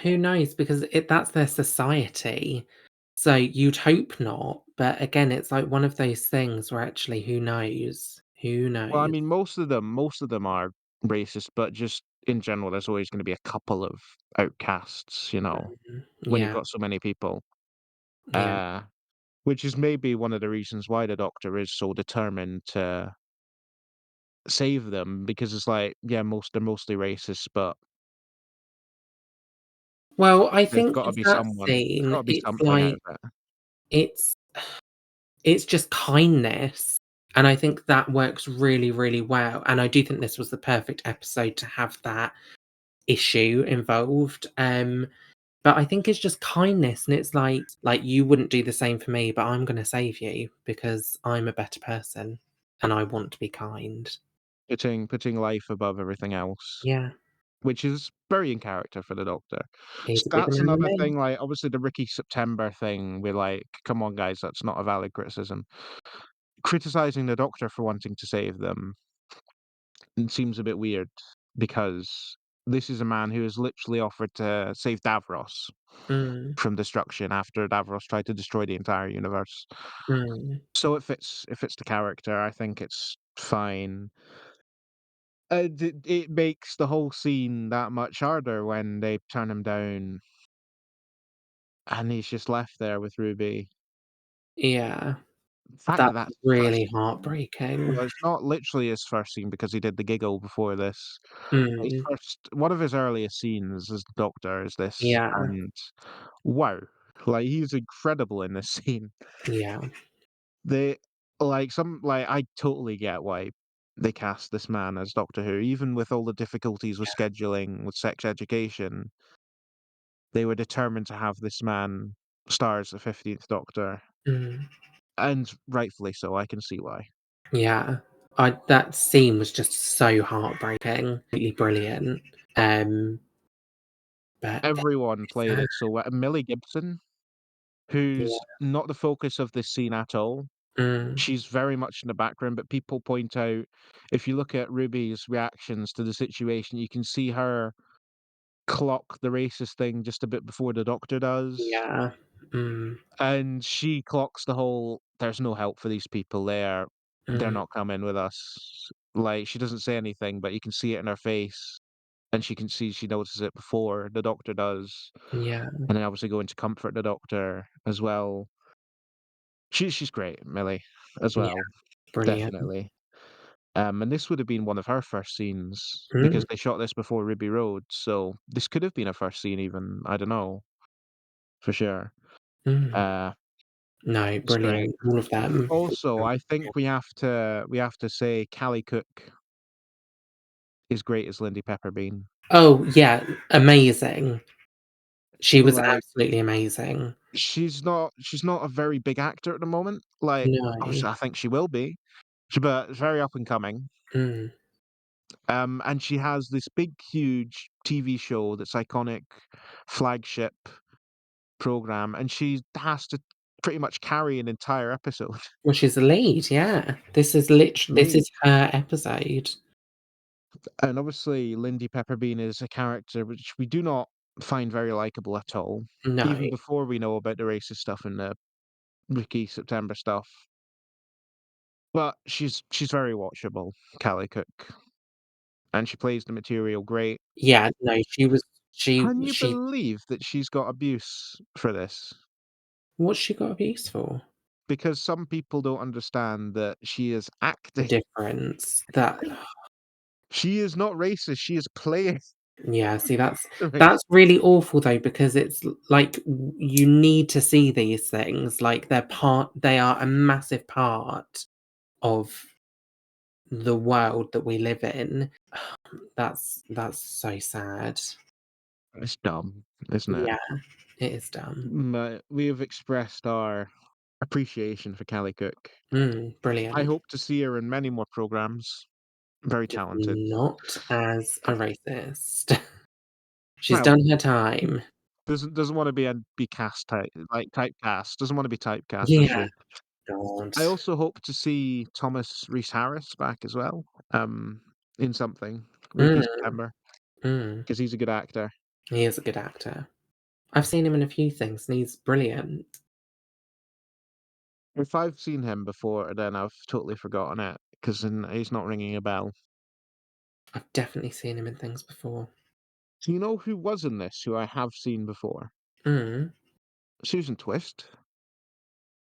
who knows? Because that's their society. So you'd hope not, but again, it's like one of those things where actually who knows? Who well, I knows? mean, most of them are racist, but just in general, there's always gonna be a couple of outcasts, Mhm. when you've Yeah, got so many people, yeah. uh, which is maybe one of the reasons why the Doctor is so determined to save them, because it's like, yeah, they're mostly racist, but Well, I there's think gotta with be that there's scene, gotta be something out of it. it's it's just kindness, and I think that works really, really well, and I do think this was the perfect episode to have that issue involved, but I think it's just kindness, and it's like, "You wouldn't do the same for me, but I'm gonna save you because I'm a better person, and I want to be kind." Putting life above everything else, Yeah, which is very in character for the Doctor. he's a bigger That's man than another me. thing, like, obviously the Ricky September thing, we're like, "Come on, guys, that's not a valid criticism." Criticizing the Doctor for wanting to save them seems a bit weird, because this is a man who has literally offered to save Davros Mm, from destruction after Davros tried to destroy the entire universe. mm, So it fits the character, I think it's fine. It makes the whole scene that much harder when they turn him down and he's just left there with Ruby. yeah, The fact that that's that's his first really scene, heartbreaking. well, it's not literally his first scene because he did the giggle before this. His Mm, first one of his earliest scenes as the Doctor is this, yeah, and wow, like, he's incredible in this scene. yeah, They I totally get why they cast this man as Doctor Who, even with all the difficulties with scheduling, with sex education, they were determined to have this man star as the 15th Doctor, mm. and rightfully so, I can see why. Yeah. That scene was just so heartbreaking, really brilliant. Um, but Everyone played uh, it so well. Millie Gibson, who's yeah, not the focus of this scene at all, mm, she's very much in the background, but people point out, if you look at Ruby's reactions to the situation, you can see her clock the racist thing just a bit before the Doctor does, yeah, mm, and she clocks the whole, "There's no help for these people, they're mm, not coming with us." Like, she doesn't say anything, but you can see it in her face, and she notices it before the Doctor does, yeah, and then obviously going to comfort the Doctor as well. She's great, Millie, as yeah, well, brilliant. definitely. And this would have been one of her first scenes because Mm, they shot this before Ruby Road, so this could have been a first scene even, I don't know, for sure. mm. Uh, No, it's great. brilliant, all of them. Also, I think we have to say Callie Cook is great as Lindy Pepperbean. Oh, yeah, amazing. She was Like, absolutely amazing. she's not a very big actor at the moment. Like, No. obviously, I think she will be, but very up and coming. Mm, And she has this big, huge TV show that's iconic, flagship program, and she has to pretty much carry an entire episode. well, she's a lead, yeah. This Lead. is her episode. And obviously, Lindy Pepperbean is a character which we do not find very likable at all, No, even before we know about the racist stuff and the Ricky September stuff. But she's very watchable, Callie Cook, and she plays the material great. yeah, no, Can you she believe that she's got abuse for this? what's she got abuse for? Because some people don't understand that she is The acting. difference that She is not racist, she is playing yeah, see, race. that's really awful though, because it's like you need to see these things, like they are a massive part of the world that we live in. That's so sad. It's dumb, isn't it? Yeah, it is dumb. But we have expressed our appreciation for Callie Cook. I Brilliant. hope to see her in many more programs. Very Just talented. not as a racist. She's Well, done her time. doesn't want to be cast typecast. Doesn't want to be typecast, does Yeah, she? God. I also hope to see Thomas Rhys Harris back as well, in something. Repeat Mm, September, mm. because he's a good actor. He is a good actor. I've seen him in a few things, and he's brilliant. If I've seen him before, then I've totally forgotten it because he's not ringing a bell. I've definitely seen him in things before. Do you know who was in this, who I have seen before? Mm. Susan Twist.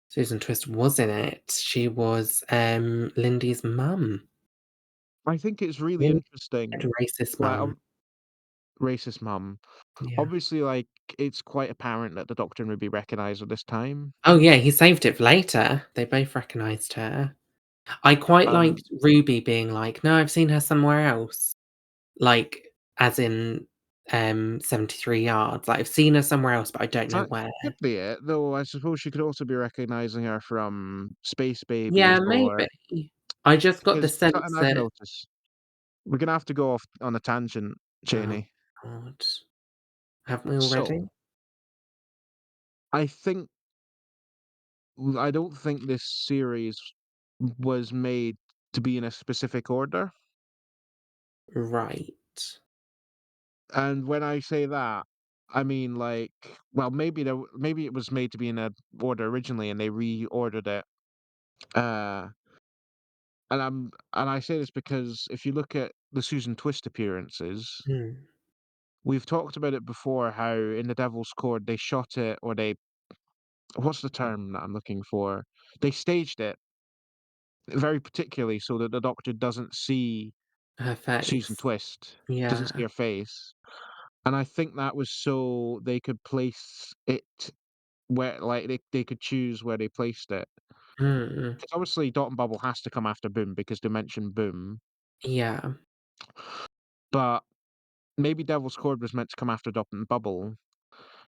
Susan Twist was in it. She was, Lindy's mum. I think it's really Weird interesting, racist like, mum. racist mum. Yeah. Obviously, like, it's quite apparent that the Doctor and Ruby recognise at this time. Oh, yeah, he saved it for later. They both recognised her. I quite Um, liked Ruby being like, "No, I've seen her somewhere else." Like, as in, 73 yards. Like, I've seen her somewhere else, but I don't know that where. could be it, though I suppose she could also be recognising her from Space Babies Yeah, or maybe. I just got the because something sense I've that noticed. We're gonna have to go off on a tangent, oh Janie. god. Haven't we already? So, I think I don't think this series was made to be in a specific order, Right. and when I say that, I mean, like, well, maybe it was made to be in a order originally, and they reordered it, uh, and I say this because if you look at the Susan Twist appearances, Mm. we've talked about it before, how in The Devil's Cord they shot it or they what's the term that I'm looking for? They staged it very particularly so that the Doctor doesn't see Her Susan face. Twist, doesn't see Yeah. her face, and I think that was so they could place it where like, they could choose where they placed it. Mm. 'Cause obviously Dot and Bubble has to come after Boom because they mentioned Boom, Yeah. but maybe Devil's Cord was meant to come after Dot and Bubble,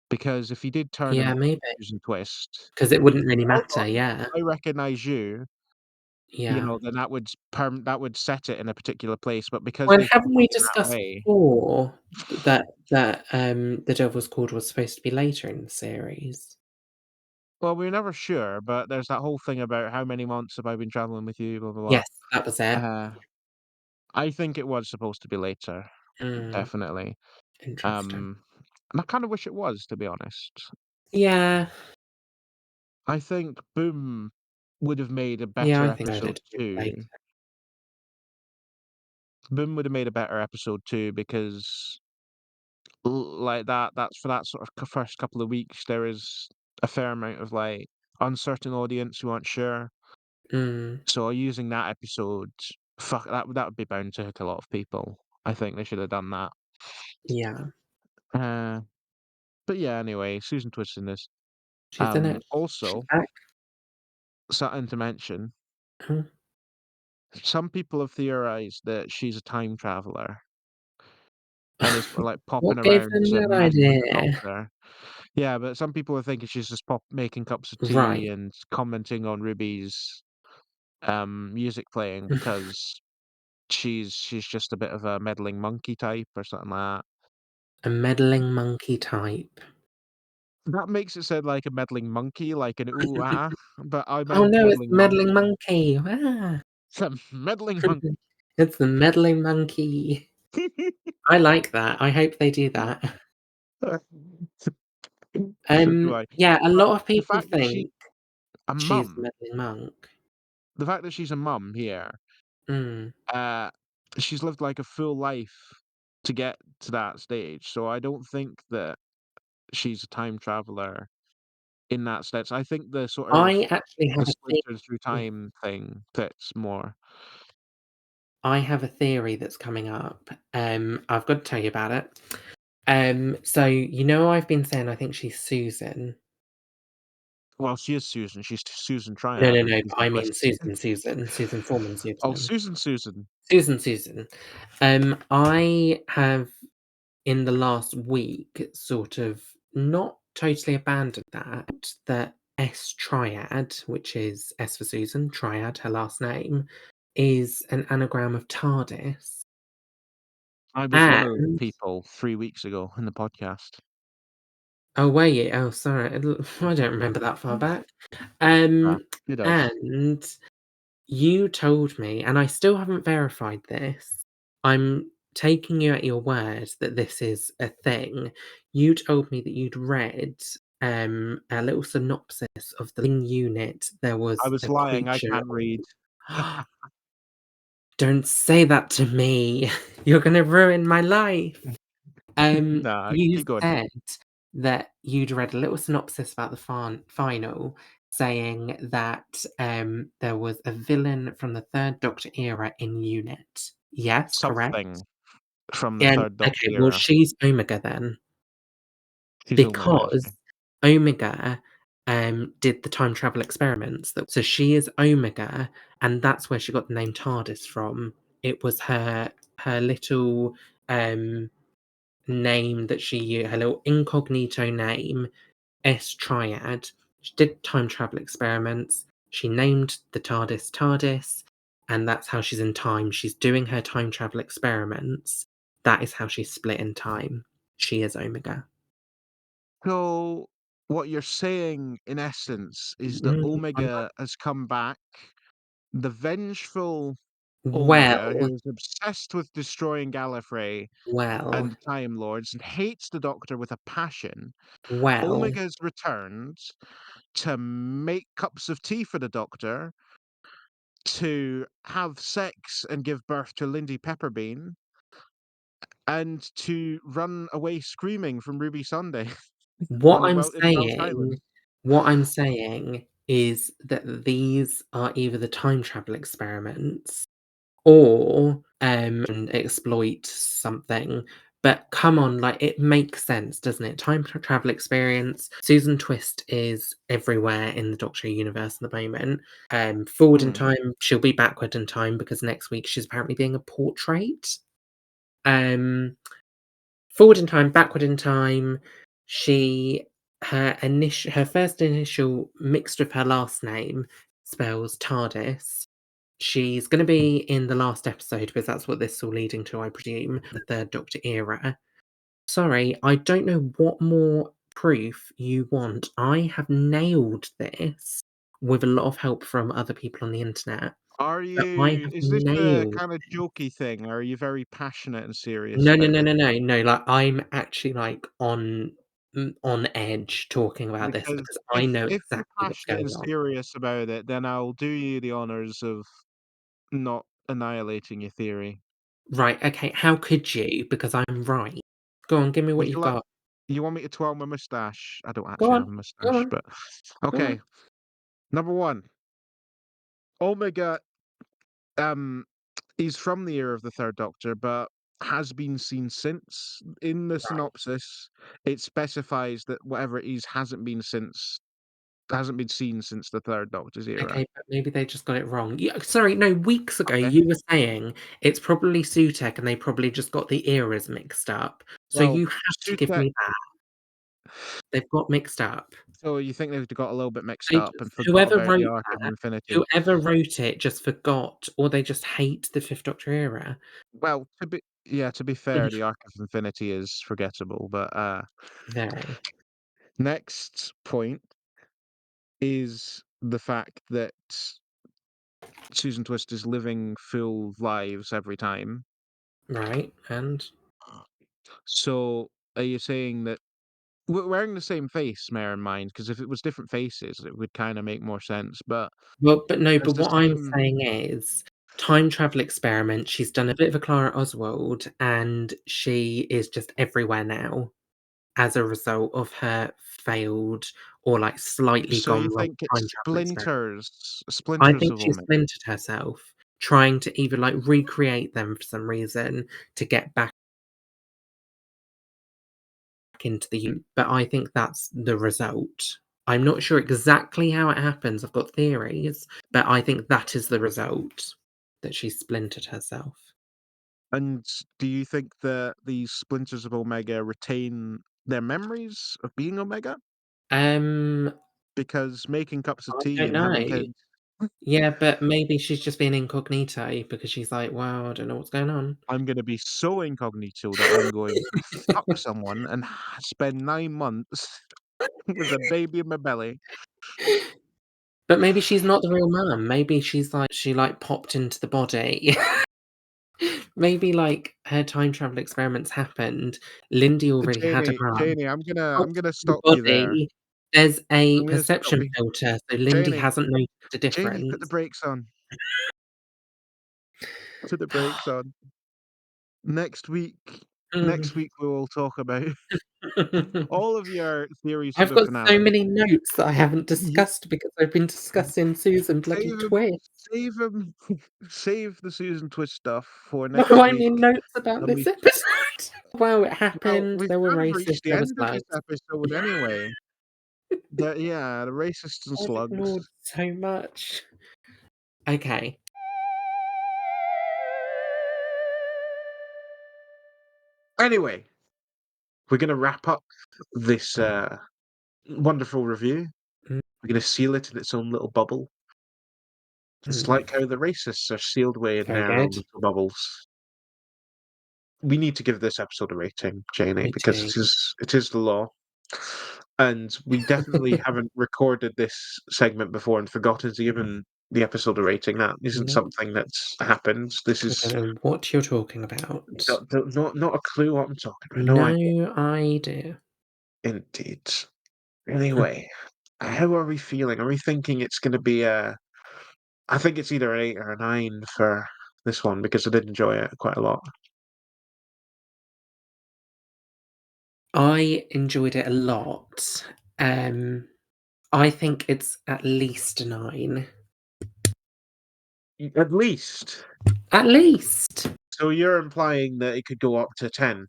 because if he did turn and Yeah, maybe. Susan Twist, 'Cause it wouldn't really "Oh, matter, yeah. I recognize you," Yeah. then that would set it in a particular place, but because Well, they've haven't done we it that discussed way. before The Devil's Cord was supposed to be later in the series? Well, we're never sure, but there's that whole thing about how many months have I been traveling with you, blah, blah, blah. Yes, that was it. I think it was supposed to be later, Mm, definitely. interesting. Um, and I kinda wish it was, to be honest. Yeah. I think Boom would have made a Yeah, better I think I'd episode have to do it 2. later. Boom would have made a better episode 2 because like that's for that sort of first couple of weeks, there is a fair amount of, like, uncertain audience who aren't sure. Mm, So using that episode, fuck, that would be bound to hook a lot of people. I think they should have done that. yeah. Uh, but yeah, anyway, Susan Twist in this. She's in it. She's Also, back. something to mention, Mm. some people have theorized that she's a time traveler and is, like, popping What gave around them to that mess with the idea? Doctor. Yeah, but some people are thinking she's just making cups of tea Right. and commenting on Ruby's, music playing because she's just a bit of a meddling monkey type or something like that. A meddling monkey type. That makes it sound like a meddling monkey, like an "ooh, ah," but I Oh, meant no, it's meddling the meddling monkey. monkey. Ah. It's a meddling monkey. It's the meddling monkey. I like that. I hope they do that. So do I. Yeah, a But lot of the people fact that she's think a she's the mum meddling monk. the fact that she's a mum here, Mm. uh, she's lived, like, a full life to get to that stage, so I don't think that she's a time traveler in that sense. I think the sort of I actually the have a splinter through theory. time thing fits more. I have a theory that's coming up. I've got to tell you about it. So I've been saying I think she's Susan. Well, she is Susan. She's Susan No, Triad no, of no, but Susan I mean Twist. Susan Foreman Oh, Susan. Susan. Susan. I have, in the last week, sort of not totally abandoned that S Triad, which is S for Susan, Triad, her last name, is an anagram of TARDIS. I was one of those And people 3 weeks ago in the podcast. oh, were you? Oh, sorry, I don't remember that far back. Ah, Um, who does? and you told me, and I still haven't verified this. I'm taking you at your word that this is a thing. You told me that you'd read a little synopsis of the unit. There I was was a lying, I creature. can't read. Don't say that to me. You're gonna ruin my life. Nah, You keep going. said that you'd read a little synopsis about the final, saying that, there was a villain from the Third Doctor era in UNIT. Yes, correct? Something from the And 3rd Doctor okay, well, era. she's Omega then, She's Omega, is she? because Omega, did the time travel experiments. That so she is Omega, and that's where she got the name TARDIS from. It was her little, um name that her little incognito name, S Triad. She did time travel experiments. She named the TARDIS TARDIS, and that's how she's in time. She's doing her time travel experiments. That is how she's split in time. She is Omega. So, what you're saying, in essence, is that I'm not Omega has come back, the vengeful Omega, well, who is obsessed with destroying Gallifrey and well, the Time Lords and hates the Doctor with a passion. well. Omega's returned to make cups of tea for the Doctor, to have sex and give birth to Lindy Pepperbean, and to run away screaming from Ruby Sunday What on I'm Welsh saying Island. what I'm saying is that these are either the time travel experiments or, and exploit something. But come on, like, it makes sense, doesn't it? Time travel experience. Susan Twist is everywhere in the Doctor universe at the moment. Forward in Hmm. time, she'll be backward in time because next week she's apparently being a portrait. Um, Forward in time, backward in time. She her first initial mixed with her last name spells TARDIS. She's gonna be in the last episode because that's what this is all leading to, I presume, the Third Doctor era. Sorry, I don't know what more proof you want. I have nailed this with a lot of help from other people on the internet, Are but I you have is this a nailed kinda this. jokey thing, or are you very passionate and serious No, no, about no, it? no, no, no, like, I'm actually, like, on edge talking about this Because because I if know if you're exactly what's passionate going and on. serious about it, then I'll do you the honors of not annihilating your theory. Right, okay, how could you? Because I'm right. Go on, give me what Would you've you like got. you want me to twirl my moustache? I don't Go actually on, have a go moustache, on, but go on. okay. Number 1, Omega, um, is from the era of the 3rd Doctor, but has been seen since. In the Right. synopsis, it specifies that whatever it is hasn't been seen since the 3rd Doctor's era. Okay, but maybe they just got it wrong. Yeah, sorry, no, weeks ago Okay. you were saying it's probably Sutekh and they probably just got the eras mixed up. So Well, you have to give Sutekh me that. They've got mixed up. so you think they've got a little bit mixed They up and forgot whoever about the wrote Arc of that Infinity. whoever wrote it just forgot, or they just hate the Fifth Doctor era. Well, to be fair, the Arc of Infinity is forgettable, but, Very. next point is the fact that Susan Twist is living full lives every time. Right, and So, are you saying that we're wearing the same face, bear in mind, because if it was different faces, it would kinda make more sense, but well, but no, there's but the what I'm same saying is time travel experiment, she's done a bit of a Clara Oswald, and she is just everywhere now as a result of her failed or, like, slightly so you gone wrong think time it's travel experiment. I splinters think of she Omega. splintered herself, trying to either, like, recreate them for some reason to get back into the but I think that's the result. I'm not sure exactly how it happens, I've got theories, but I think that is the result, that she splintered herself. And do you think that these splinters of Omega retain their memories of being Omega? Um, Because making cups of I tea don't and having know. kids, Yeah, but maybe she's just being incognito because she's like, "Wow, I don't know what's going on." I'm gonna be so incognito that I'm going to fuck someone and spend 9 months with a baby in my belly. But maybe she's not the real mum, maybe she's like she, like, popped into the body. Maybe, like, her time travel experiments happened, Lindy already had a mum, Janie, I'm popped gonna into the stop you there. body, there's a I'm gonna stop perception you. filter, so Lindy Janie, hasn't noticed a Janie, put the difference. brakes on. Put the brakes on. Next week Mm. next week we will talk about all of your theories for I've the got so finale. many notes that I haven't You discussed because I've been discussing Susan bloody save 'em Twist. save 'em save the Susan Twist stuff for Why next do I week, need notes about and this we episode? Wow, it well, happened, we've there were kind of racists, reached the there were end of this slugs. episode anyway. The racists and I've ignored slugs. so much. Okay. Anyway, we're gonna wrap up this, wonderful review. We're gonna seal it in its own little bubble, just Mhm. like how the racists are sealed away in Very their own good. little bubbles. We need to give this episode a rating, Janie, We because do. it is the law. And we definitely haven't recorded this segment before and forgotten to give the episode a rating. That isn't No, something that's happened. This I is don't know what you're talking about. not a clue what I'm talking about. No idea. No idea. Indeed. Anyway, how are we feeling? Are we thinking it's going to be a? I think it's either an 8 or a 9 for this one because I did enjoy it quite a lot. I enjoyed it a lot. Um, I think it's at least a 9. At least. At least! So you're implying that it could go up to 10.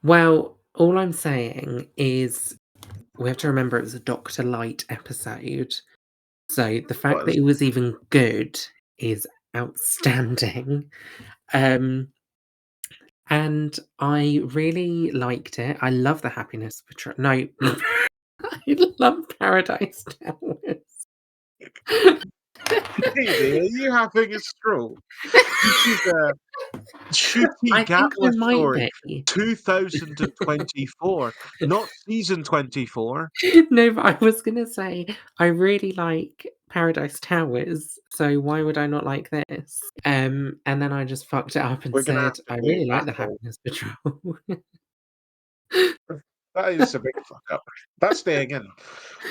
Well, all I'm saying is we have to remember it was a Doctor Light episode, so the fact that Was it was even good is outstanding. Um, and I really liked it. I love the happiness portray no, I love Paradise Towers. Maybe. Are you having a stroke? This is a Ncuti I think I Gatwa might story, be. 2024, not season 24. No, but I was gonna say I really like Paradise Towers, so why would I not like this? And then I just fucked it up and We're gonna have said, to "I date really like the battle. Happiness Patrol." That is a big fuck up. That's staying in.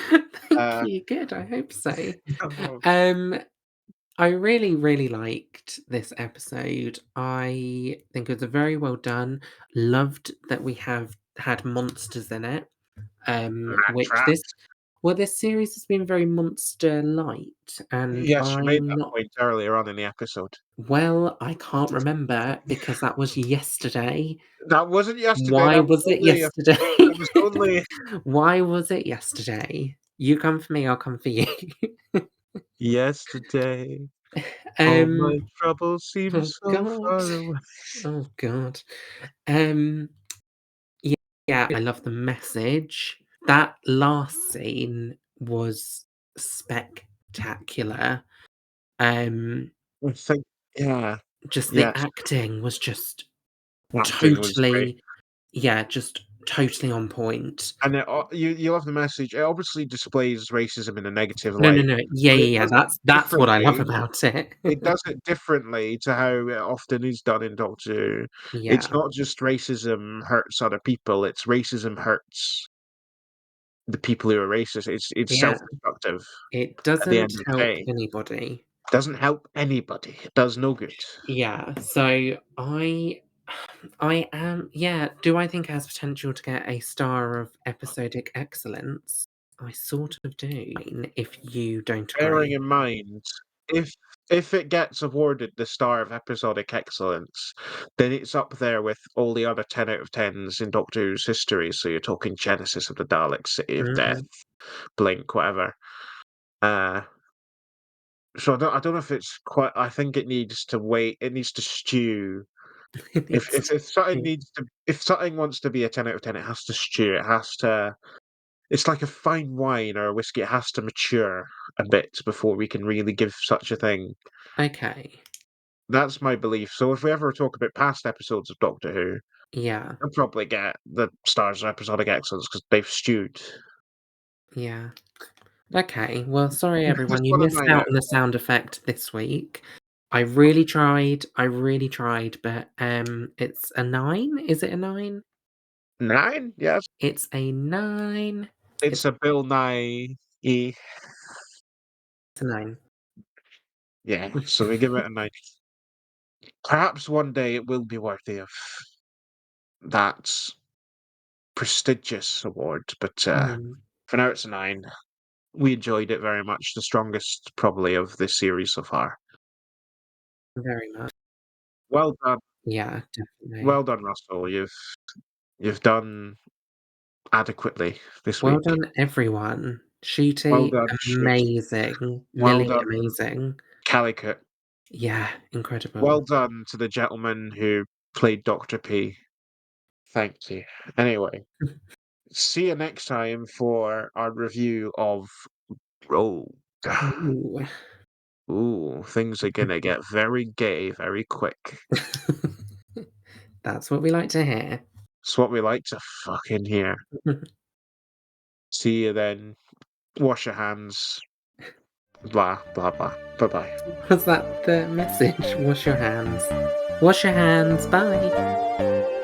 Thank Uh, you, good, I hope so. no, Um, I really, really liked this episode. I think it was a very well done. Loved that we have had monsters in it, rat which this traps. well, this series has been very monster light, and Yes, you made I'm that not point earlier on in the episode. well, I can't remember because that was yesterday. That wasn't yesterday, Why was it yesterday? that was only Why was it yesterday? You come for me, I'll come for you. yesterday. All Um, my troubles seem oh so god. far away. Oh god. Um, yeah, yeah, I love the message. That last scene was spectacular. Um, I think, yeah, just the yes, acting was just acting was great. totally yeah, just totally on point. And you love the message. It obviously displays racism in a negative No, no, light, no. Yeah, but it yeah, yeah, does it that's what I love differently. about it. It does it differently to how it often is done in Doctor Who. It's Yeah, not just racism hurts other people, it's racism hurts the people who are racist. It's yeah. self-destructive It at the end doesn't of the help day. anybody. Doesn't help anybody. It does no good. Yeah, so I am yeah, do I think it has potential to get a star of episodic excellence? I sort of do, if you don't Bearing agree. in mind, if if it gets awarded the Star of Episodic Excellence, then it's up there with all the other 10 out of 10s in Doctor Who's history, so you're talking Genesis of the Daleks, City of Death, Mhm. blink, whatever. Uh, so I don't know if it's quite. I think it needs to wait. It needs to stew. If It's if if something needs to, if something wants to be a 10 out of 10, it has to stew. It has to. It's like a fine wine or a whiskey. It has to mature a bit before we can really give such a thing. okay. That's my belief. So if we ever talk about past episodes of Doctor Who, Yeah, they'll probably get the stars of episodic excellence because they've stewed. yeah. Okay, well, sorry Just everyone, you want a missed 9 out out on the of sound effect this week. I really tried, but, it's a 9? Is it a 9? 9? Yes. It's a 9. It's It's a Bill Nye e a 9. yeah, so we give it a 9. Perhaps one day it will be worthy of that prestigious award, but, Mm, for now it's a 9. We enjoyed it very much, the strongest probably of this series so far. very much. Well done, Yeah, definitely. well done, Russell. You've done adequately this Well week. done, everyone. Well Shooty, done, Shooty. amazing. Well Millie, done, amazing. Calicut. Yeah, incredible. Well done to the gentleman who played Dr. P. Thank you. Anyway, see you next time for our review of Rogue. Ooh. Ooh, things are gonna get very gay very quick. That's what we like to hear. It's what we like to fucking hear. See you then. Wash your hands. Blah, blah, blah. Bye bye. Was that the message? Wash your hands. Wash your hands. Bye.